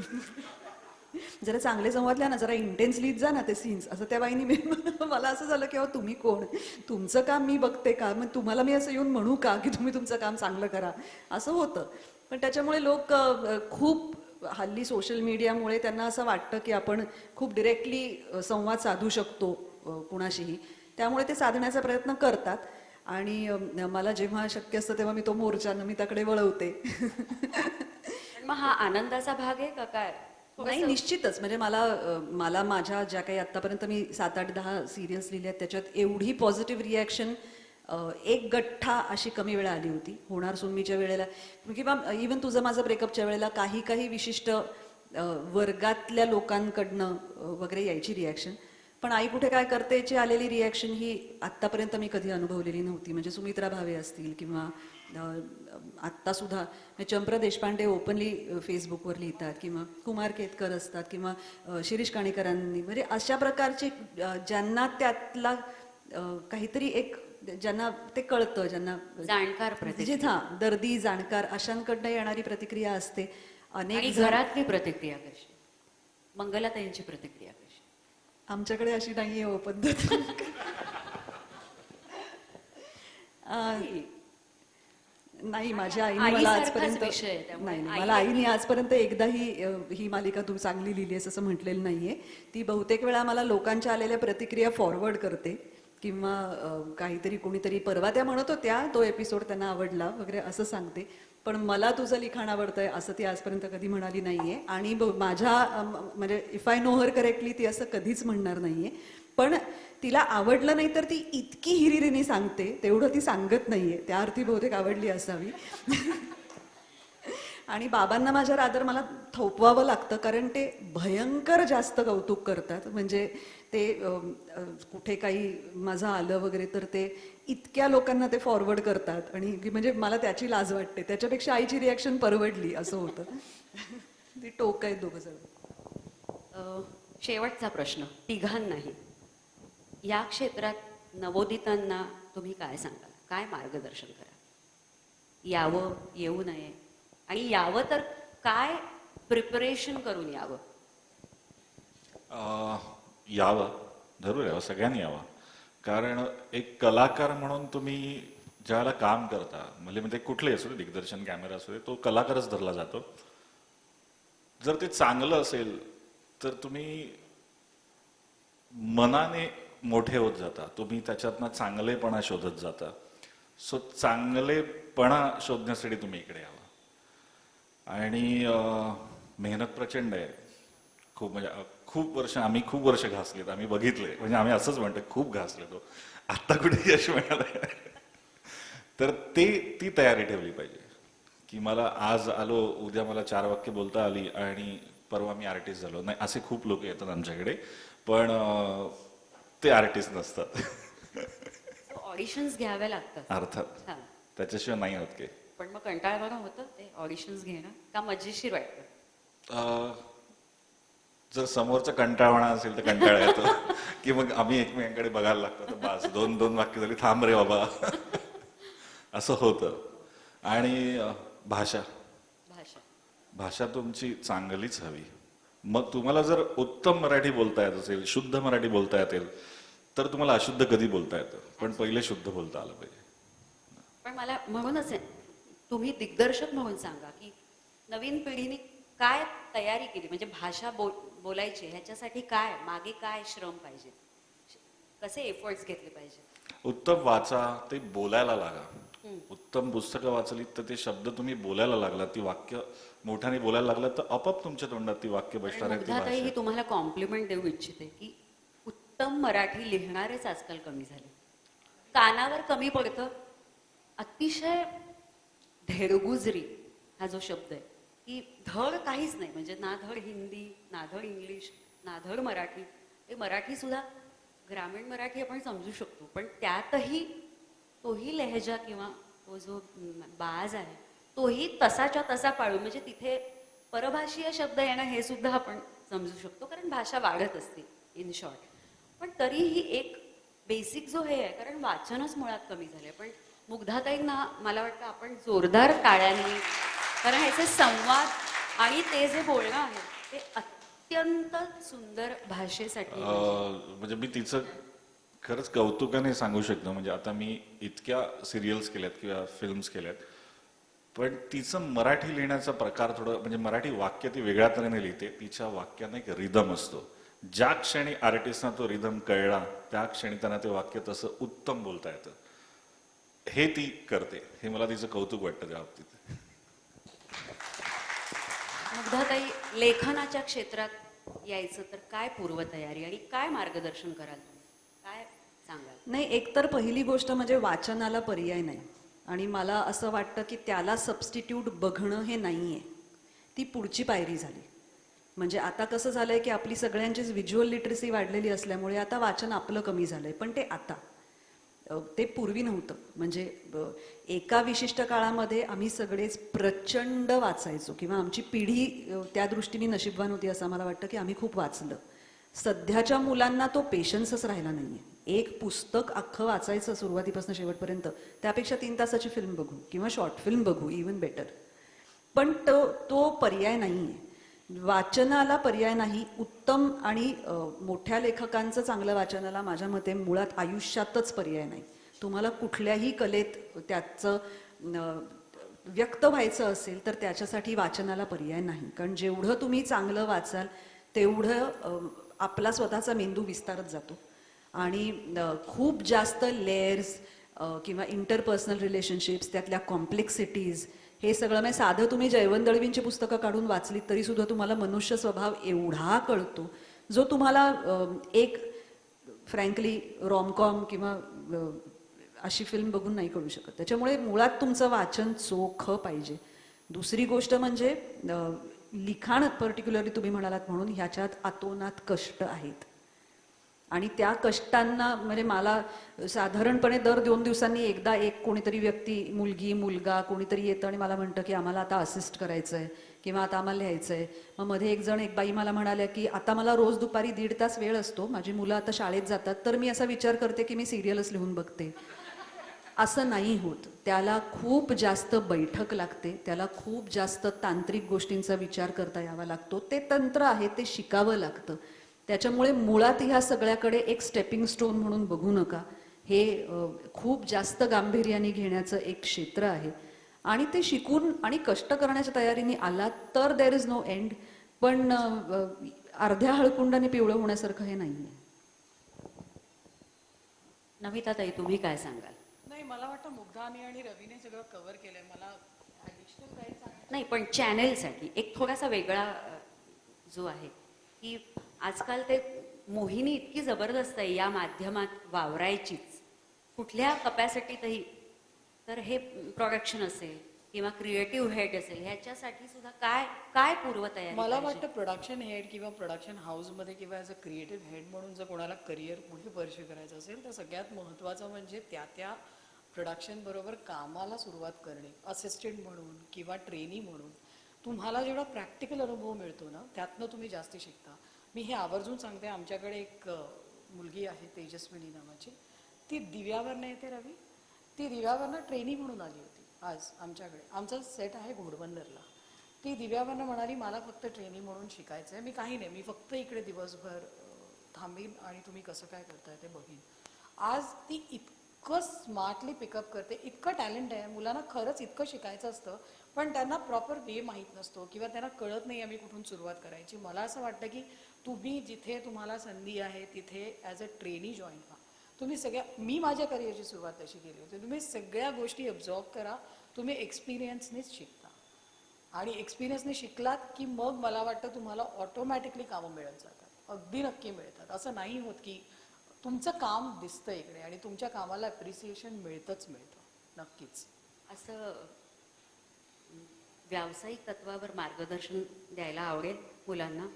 जरा चांगले संवाद लिहा ना, जरा इंटेन्स लिहित जा ना ते सीन्स, असं त्या बाईंनी. मला असं झालं की तुम्ही कोण, तुमचं काम मी बघते का, मग तुम्हाला मी असं येऊन म्हणू का की तुम्ही तुमचं काम चांगलं करा, असं होतं. पण त्याच्यामुळे लोक खूप हल्ली सोशल मीडियामुळे त्यांना असं वाटतं की आपण खूप डिरेक्टली संवाद साधू शकतो कुणाशीही, त्यामुळे ते साधण्याचा प्रयत्न करतात. आणि मला जेव्हा शक्य असतं तेव्हा मी तो मोर्चा नमिताकडे वळवते. मग हा आनंदाचा भाग आहे का काय? नाही, निश्चितच. म्हणजे मला माझ्या ज्या काही आतापर्यंत मी 7-8-10 सिरियल्स लिहिल्या आहेत त्याच्यात एवढी पॉझिटिव्ह रिॲक्शन एक गठ्ठा अशी कमी वेळा आली होती. होणार सुनमीच्या वेळेला किंवा इवन तुझं माझं ब्रेकअपच्या वेळेला काही विशिष्ट वर्गातल्या लोकांकडनं वगैरे यायची रिॲक्शन. पण आई कुठे काय करतेची आलेली रिॲक्शन ही आत्तापर्यंत मी कधी अनुभवलेली नव्हती. म्हणजे सुमित्रा भावे असतील किंवा आत्तासुद्धा चंप्रा देशपांडे ओपनली फेसबुकवर लिहितात, किंवा कुमार केतकर असतात, किंवा शिरीष काणेकरांनी, म्हणजे अशा प्रकारचे ज्यांना त्यातला काहीतरी एक, ज्यांना ते कळतं, ज्यांना जाणकार प्रतिक्रिया, दर्दी जाणकार अशांकडनं येणारी प्रतिक्रिया असते. आणि अनेक घरातली प्रतिक्रिया कशी, मंगलाताईंची प्रतिक्रिया कशी? आमच्याकडे अशी नाहीये हो पद्धत. नाही माझ्या आईने आई मला सारखाच आजपर्यंत विषय आहे, त्यामुळे नाही नाही, आई मला आईने आजपर्यंत एकदाही ही मालिका तू चांगली लिहिली आहेस असं म्हटलेलं नाहीये. ती बहुतेक वेळा मला लोकांच्या आलेल्या प्रतिक्रिया फॉरवर्ड करते किंवा काहीतरी कोणीतरी परवा त्या म्हणत होत्या तो एपिसोड त्यांना आवडला वगैरे असं सांगते. पण मला तुझं लिखाण आवडतंय असं ती आजपर्यंत कधी म्हणाली नाहीये. आणि माझ्या म्हणजे if I know her correctly ती असं कधीच म्हणणार नाहीये. पण तिला आवडलं नाही तर ती इतकी हिरिरीने सांगते, तेवढं ती सांगत नाहीये, त्या अर्थी बहुतेक आवडली असावी. आणि बाबांना माझ्या रादर मला थोपवावं लागतं कारण ते भयंकर जास्त कौतुक करतात. म्हणजे ते कुठे काही माझं आलं वगैरे तर ते इतक्या लोकांना ते फॉरवर्ड करतात आणि म्हणजे मला त्याची लाज वाटते. त्याच्यापेक्षा आईची रिॲक्शन परवडली असं होतं. ती टोक आहेत दोघं जण. शेवटचा प्रश्न तिघांनाही. या क्षेत्रात नवोदितांना तुम्ही काय सांगाल, काय मार्गदर्शन करा? यावं, येऊ नये, आणि यावं तर काय प्रिपरेशन करून यावं? यावं, जरूर यावं, सगळ्यांनी यावं. कारण एक कलाकार म्हणून तुम्ही ज्यावेळेला काम करता, म्हणजे कुठलेही असू दे, दिग्दर्शन, कॅमेरा असू दे, तो कलाकारच धरला जातो. जर ते चांगलं असेल तर तुम्ही मनाने मोठे होत जाता, तुम्ही त्याच्यातनं चांगलेपणा शोधत जाता. सो चांगलेपणा शोधण्यासाठी तुम्ही इकडे यावं. आणि मेहनत प्रचंड आहे. खूप म्हणजे आम्ही खूप वर्ष घासलेत, आम्ही बघितले, म्हणजे आम्ही असंच म्हणतो खूप घासले तो. आत्ता कुठे यश मिळालंय तर ती तयारी ठेवली पाहिजे की मला आज आलो, उद्या मला 4 वाक्य बोलता आली आणि परवा मी आर्टिस्ट झालो. नाही, असे खूप लोक येतात आमच्याकडे, पण ते आर्टिस्ट नसतात. ऑडिशन्स घ्याव्या लागतात अर्थात हा. त्याच्याशिवाय नाही होत काही. पण मग कंटाळवाणं होतं ते ऑडिशन्स घेणं का मजेशीर वाटतं? जर समोरचा कंटाळवाणा असेल तर कंटाळा येतो की मग आम्ही एकमेकांकडे बघायला लागतो, तर बस 2 वाक्य झाली, थांब रे बाबा असं होतं. आणि भाषा भाषा भाषा तुमची चांगलीच हवी. मग तुम्हाला जर उत्तम मराठी बोलता येत असेल, शुद्ध मराठी बोलता येतील, तर तुम्हाला अशुद्ध कधी बोलता येतं, पण पहिले शुद्ध बोलता आलं पाहिजे. पण मला म्हणूनच आहे, तुम्ही दिग्दर्शक म्हणून सांगा की नवीन पिढीने काय तयारी केली, म्हणजे भाषा बोलायची ह्याच्यासाठी काय मागे काय श्रम पाहिजे, कसे एफर्ट्स घेतले पाहिजे? उत्तम वाचा, ते बोलायला लागा. उत्तम पुस्तकं वाचली तर ते शब्द तुम्ही बोलायला लागला, ती वाक्य मोठ्याने बोलायला लागला तर आपोआप तुमच्या तोंडात ती वाक्य बसणार आहे, ती मुग्धाताई भाषा. ही तुम्हाला कॉम्प्लिमेंट देऊ इच्छिते की उत्तम मराठी लिहिणारेच आजकाल कमी झाले, कानावर कमी पडतं. अतिशय धेरगुजरी हा जो शब्द आहे की धड काहीच नाही, म्हणजे ना धड हिंदी, ना धड इंग्लिश, ना धड मराठी. ते मराठी सुद्धा ग्रामीण मराठी आपण समजू शकतो, पण त्यातही तोही लहेजा किंवा तो जो बाज आहे तोही तसाच्या तसा पाळून, म्हणजे तिथे परभाषीय शब्द येणं हे सुद्धा आपण समजू शकतो, कारण भाषा वाढत असते इन शॉर्ट. पण तरीही एक बेसिक जो हे आहे, कारण वाचनच मुळात कमी झाले. पण मुग्धाताईंना मला वाटतं आपण जोरदार टाळ्यांनी, कारण ह्याचे संवाद आणि ते जे बोलणं आहे ते अत्यंत सुंदर भाषेसाठी म्हणजे मी तिचं खरंच कौतुकाने सांगू शकतो. म्हणजे आता मी इतक्या सिरियल्स केल्यात किंवा फिल्म्स केल्यात, पण तिचं मराठी लिहिण्याचा प्रकार थोडं, म्हणजे मराठी वाक्य ती वेगळ्या तऱ्हेने लिहिते. तिच्या वाक्याने एक रिदम असतो. ज्या क्षणी आर्टिस्टना तो रिदम कळला त्या क्षणी त्यांना ते वाक्य तसं उत्तम बोलता येतं. हे ती करते, हे मला तिचं कौतुक वाटतं त्या बाबतीत. मुग्धाताई, लेखनाच्या क्षेत्रात यायचं तर काय पूर्वतयारी आणि काय मार्गदर्शन कराल तुम्ही, काय सांगाल? नाही, एकतर पहिली गोष्ट म्हणजे वाचनाला पर्याय नाही. आणि मला असं वाटतं की त्याला सबस्टिट्यूट बघणं हे नाहीये, ती पुढची पायरी झाली. म्हणजे आता कसं झालंय की आपली सगळ्यांचीच व्हिज्युअल लिटरसी वाढलेली असल्यामुळे आता वाचन आपलं कमी झालंय, पण ते आता, ते पूर्वी नव्हतं. म्हणजे एका विशिष्ट काळामध्ये आम्ही सगळेच प्रचंड वाचायचो किंवा आमची पिढी त्या दृष्टीने नशीबवान होती असं मला वाटतं की आम्ही खूप वाचलं. सध्याच्या मुलांना तो पेशन्सच राहिला नाहीये. एक पुस्तक अख्खं वाचायचं सुरुवातीपासून शेवटपर्यंत, त्यापेक्षा 3 तासाची फिल्म बघू किंवा शॉर्ट फिल्म बघू, इवन बेटर. पण तो पर्याय नाहीये. वाचनाला पर्याय नाही. उत्तम आणि मोठ्या लेखकांचं चांगलं वाचनाला माझ्या मते मुळात आयुष्यातच पर्याय नाही. तुम्हाला कुठल्याही कलेत त्याचं व्यक्त व्हायचं असेल तर त्याच्यासाठी वाचनाला पर्याय नाही. कारण जेवढं तुम्ही चांगलं वाचाल तेवढं आपला स्वतःचा मेंदू विस्तारत जातो आणि खूप जास्त लेयर्स किंवा इंटरपर्सनल रिलेशनशिप्स, त्यातल्या कॉम्प्लेक्सिटीज, हे सगळं म्हणजे साधं तुम्ही जयवंत दळवींची पुस्तकं काढून वाचलीत तरी सुद्धा तुम्हाला मनुष्य स्वभाव एवढा कळतो जो तुम्हाला एक फ्रँकली रॉमकॉम किंवा अशी फिल्म बघून नाही कळू शकत. त्याच्यामुळे मुळात तुमचं वाचन चोख पाहिजे. दुसरी गोष्ट म्हणजे लिखाण पर्टिक्युलरली तुम्ही म्हणालात म्हणून ह्याच्यात अतोनात कष्ट आहेत आणि त्या कष्टांना म्हणजे मला साधारणपणे दर 2 दिवसांनी एकदा एक कोणीतरी व्यक्ती, मुलगी मुलगा कोणीतरी येतं आणि मला म्हणतं की आम्हाला आता असिस्ट करायचं आहे किंवा आता आम्हाला लिहायचं आहे. मग मध्ये एक बाई मला म्हणाल्या की आता मला रोज दुपारी 1.5 तास वेळ असतो, माझी मुलं आता शाळेत जातात, तर मी असा विचार करते की मी सिरियलच लिहून बघते. असं नाही होत. त्याला खूप जास्त बैठक लागते, त्याला खूप जास्त तांत्रिक गोष्टींचा विचार करता यावा लागतो. ते तंत्र आहे, ते शिकावं लागतं. त्याच्यामुळे मुळात ह्या सगळ्याकडे एक स्टेपिंग स्टोन म्हणून बघू नका. हे खूप जास्त गांभीर्याने घेण्याचं एक क्षेत्र आहे आणि ते शिकून आणि कष्ट करण्याच्या तयारीने आलात तर देर इज नो एंड. पण अर्ध्या हळकुंडाने पिवळं होण्यासारखं हे नाही आहे. नमिता ताई, तुम्ही काय सांगाल? नाही, मला वाटतं मुग्धानी आणि रवीने सगळं कव्हर केलंय. मला ॲडिशनल काही सांगायचं नाही, पण चॅनेलसाठी एक थोडासा वेगळा जो आहे की आजकाल ते मोहिनी इतकी जबरदस्त आहे या माध्यमात वावरायचीच कुठल्या कपॅसिटीतही. तर हे प्रोडक्शन असेल किंवा क्रिएटिव्ह हेड असेल ह्याच्यासाठी सुद्धा काय काय पूर्वतयारी मला पाहिजे? वाटतं प्रोडक्शन हेड किंवा प्रोडक्शन हाऊसमध्ये किंवा ॲज अ क्रिएटिव्ह हेड म्हणून जर कोणाला करिअर पुढे परस्यू करायचं असेल तर सगळ्यात महत्त्वाचं म्हणजे त्या प्रोडक्शन बरोबर कामाला सुरुवात करणे. असिस्टंट म्हणून किंवा ट्रेनी म्हणून तुम्हाला जेवढा प्रॅक्टिकल अनुभव मिळतो ना त्यातनं तुम्ही जास्ती शिकता. मी हे आवर्जून सांगते. आमच्याकडे एक मुलगी आहे तेजस्विनी नावाची, ती दिव्यावरनं येते रवी. ती दिव्यावरनं ट्रेनी म्हणून आली होती आज आमच्याकडे. आमचा सेट आहे घोडबंदरला. ती दिव्यावरनं म्हणाली मला फक्त ट्रेनी म्हणून शिकायचं आहे, मी काही नाही, मी फक्त इकडे दिवसभर थांबीन आणि तुम्ही कसं काय करताय ते बघीन. आज ती इतकं स्मार्टली पिकअप करते, इतकं टॅलेंट आहे. मुलांना खरंच इतकं शिकायचं असतं पण त्यांना प्रॉपर वे माहीत नसतो किंवा त्यांना कळत नाही आम्ही कुठून सुरुवात करायची. मला असं वाटतं की तुम्ही जिथे तुम्हाला संधी आहे तिथे ॲज अ ट्रेनी जॉईन व्हा. तुम्ही मी माझ्या करिअरची सुरुवात तशी केली होती. तुम्ही सगळ्या गोष्टी अब्झॉर्ब करा. तुम्ही एक्सपिरियन्सनेच शिकता आणि एक्सपिरियन्सने शिकलात की मग मला वाटतं तुम्हाला ऑटोमॅटिकली कामं मिळत जातात. अगदी नक्की मिळतात. असं नाही होत की तुमचं काम दिसतं इकडे आणि तुमच्या कामाला ॲप्रिसिएशन मिळतंच मिळतं. नक्कीच. असं व्यावसायिक तत्वावर मार्गदर्शन द्यायला आवडेल मुलांना?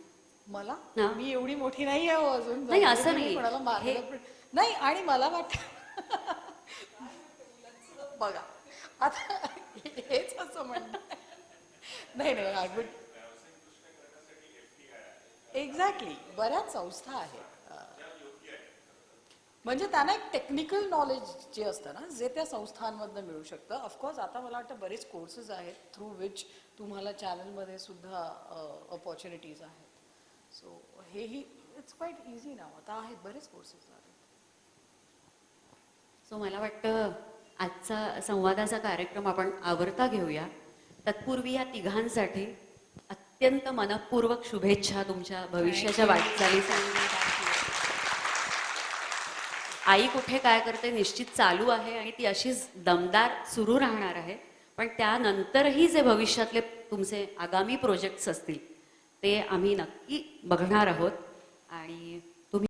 मला हा. मी एवढी मोठी नाही आहे हो अजून. नाही, असं मी नाही. कोणाला मार्गदर्शन नाही. आणि मला वाटतं बघा आता हेच असं म्हणणं नाही नाही आय वुड एक्झॅक्टली. बऱ्याच संस्था आहेत म्हणजे त्यांना एक टेक्निकल नॉलेज जे असतं ना जे त्या संस्थांमधनं मिळू शकतं. ऑफकोर्स आता मला वाटतं बरेच कोर्सेस आहेत थ्रू विच तुम्हाला चॅनलमध्ये सुद्धा ऑपॉर्च्युनिटीज आहेत. सो हेही इट्स क्वाईट इझी नाव. आता आहेत बरेच कोर्सेस आहेत. सो मला वाटतं आजचा संवादाचा कार्यक्रम आपण आवरता घेऊया. तत्पूर्वी या तिघांसाठी अत्यंत मनपूर्वक शुभेच्छा तुमच्या भविष्याच्या वाटचालीसाठी. आई कुठे काय करते निश्चित चालू आहे आणि ती अशीच दमदार सुरू राहणार आहे. पण त्यानंतरही जे भविष्यातले तुमचे आगामी प्रोजेक्ट्स असतील ते आम्ही नक्की बघणार आहोत. आणि तुम्ही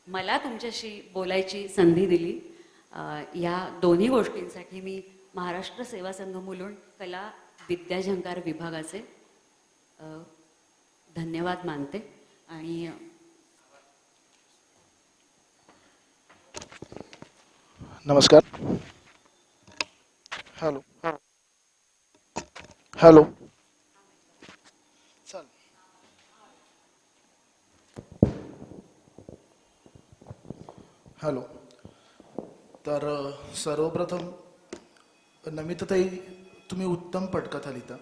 मला तुमच्याशी बोलायची संधी दिली या दोन्ही गोष्टींसाठी मी महाराष्ट्र सेवा संघ मुलुंड कला विद्याझंकार विभागाचे धन्यवाद मानते. आणि नमस्कार. हॅलो हॅलो चल. हॅलो. तर सर्वप्रथम नमिताताई तुम्ही उत्तम पटकथा लिहिता.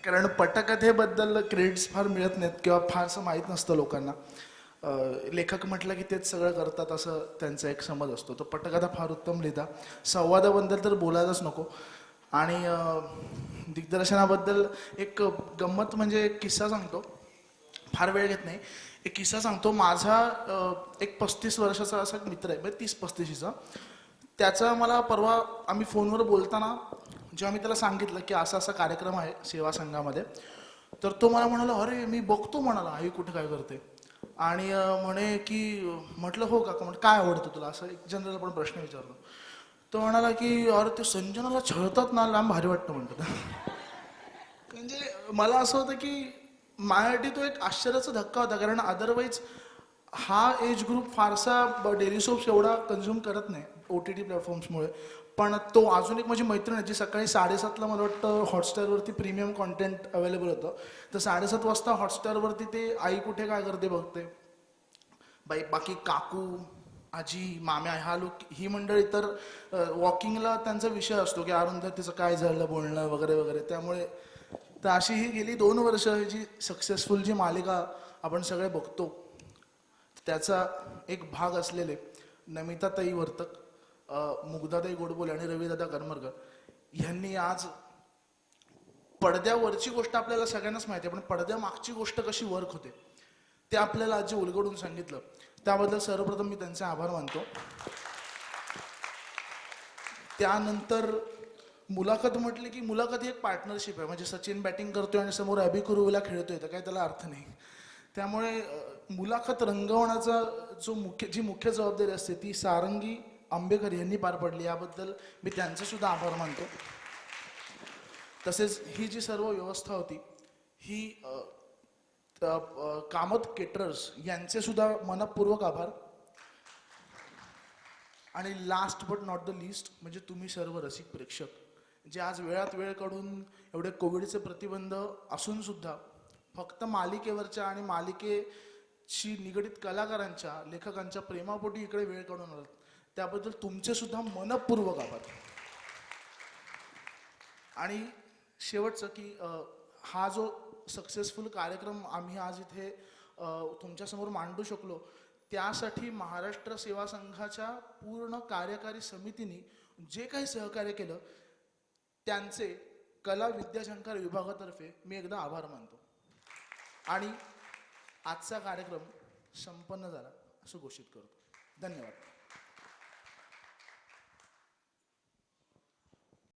कारण पटकथेबद्दल क्रेडिट्स फार मिळत नाहीत किंवा फारसं माहीत नसतं लोकांना. लेखक म्हटलं की तेच सगळं करतात असं त्यांचा एक समज असतो. तो पटकथा फार उत्तम लिहिता. संवादाबद्दल तर बोलायलाच नको. आणि दिग्दर्शनाबद्दल एक गंमत म्हणजे एक किस्सा सांगतो, फार वेळ घेत नाही. एक किस्सा सांगतो. माझा एक 35 वर्षाचा असा एक मित्र आहे, म्हणजे 30-35चा. त्याचा मला परवा आम्ही फोनवर बोलताना जेव्हा मी त्याला सांगितलं की असा असा कार्यक्रम आहे सेवा संघामध्ये, तर तो मला म्हणाला, अरे मी बघतो म्हणाला आई कुठे काय करते. आणि म्हणे की म्हटलं हो का, म्हटलं काय आवडतं तुला, असं एक जनरल आपण प्रश्न विचारतो. तो म्हणाला की अरे ते संजनाला छळतात ना लांब भारी वाटतं म्हणतात. म्हणजे मला असं होतं की माझ्यासाठी तो एक आश्चर्याचा धक्का होता, कारण अदरवाईज हा एज ग्रुप फारसा डेली सोप्स एवढा कन्झ्युम करत नाही OTT प्लॅटफॉर्म्समुळे. पण तो अजून एक माझी मैत्रीण आहे जी सकाळी 7:30ला मला वाटतं हॉटस्टारवरती प्रीमियम कॉन्टेंट अवेलेबल होतं, तर 7:30 वाजता हॉटस्टारवरती ते आई कुठे काय करते बघते. बाकी काकू, आजी, माम्या ह्या लोक, ही मंडळी तर वॉकिंगला त्यांचा विषय असतो की अरुंधतीचं काय झालं बोलणं वगैरे वगैरे. त्यामुळे तर अशी ही गेली 2 वर्ष जी सक्सेसफुल जी मालिका आपण सगळे बघतो, त्याचा एक भाग असलेले नमिताताई वर्तक, मुग्धाताई गोडबोले आणि रविदादा करमरकर ह्यांनी आज पडद्यावरची गोष्ट आपल्याला सगळ्यांनाच माहिती आहे, पण पडद्यामागची गोष्ट कशी वर्क होते ते आपल्याला आज जे उलगडून सांगितलं, त्याबद्दल सर्वप्रथम मी त्यांचे आभार मानतो. त्यानंतर मुलाखत म्हटली की मुलाखत ही एक पार्टनरशिप आहे. म्हणजे सचिन बॅटिंग करतोय आणि समोर अभि कुरुविला खेळतोय, तर काय त्याला अर्थ नाही. त्यामुळे मुलाखत रंगवण्याचा जी मुख्य जबाबदारी असते ती सारंगी आंबेकर यांनी पार पडली, याबद्दल मी त्यांचे सुद्धा आभार मानतो. तसेच ही जी सर्व व्यवस्था होती ही कामत केटरर्स यांचे सुद्धा मनपूर्वक आभार. आणि last but not the list म्हणजे तुम्ही सर्व रसिक प्रेक्षक, जे आज वेळात वेळ काढून एवढे कोविडचे प्रतिबंध असून सुद्धा फक्त मालिकेवरच्या आणि मालिकेशी निगडित कलाकारांच्या, लेखकांच्या प्रेमापोटी इकडे वेळ काढून आलात, त्याबद्दल तुमचे सुद्धा मनपूर्वक आभार. आणि शेवटचं की हा जो सक्सेसफुल कार्यक्रम आम्ही आज इथे तुमच्यासमोर मांडू शकलो, त्यासाठी महाराष्ट्र सेवा संघाच्या पूर्ण कार्यकारी समितीने जे काही सहकार्य केलं त्यांचे कला विद्याशंकर विभागातर्फे मी एकदा आभार मानतो. आणि आजचा कार्यक्रम संपन्न झाला असं घोषित करतो. धन्यवाद.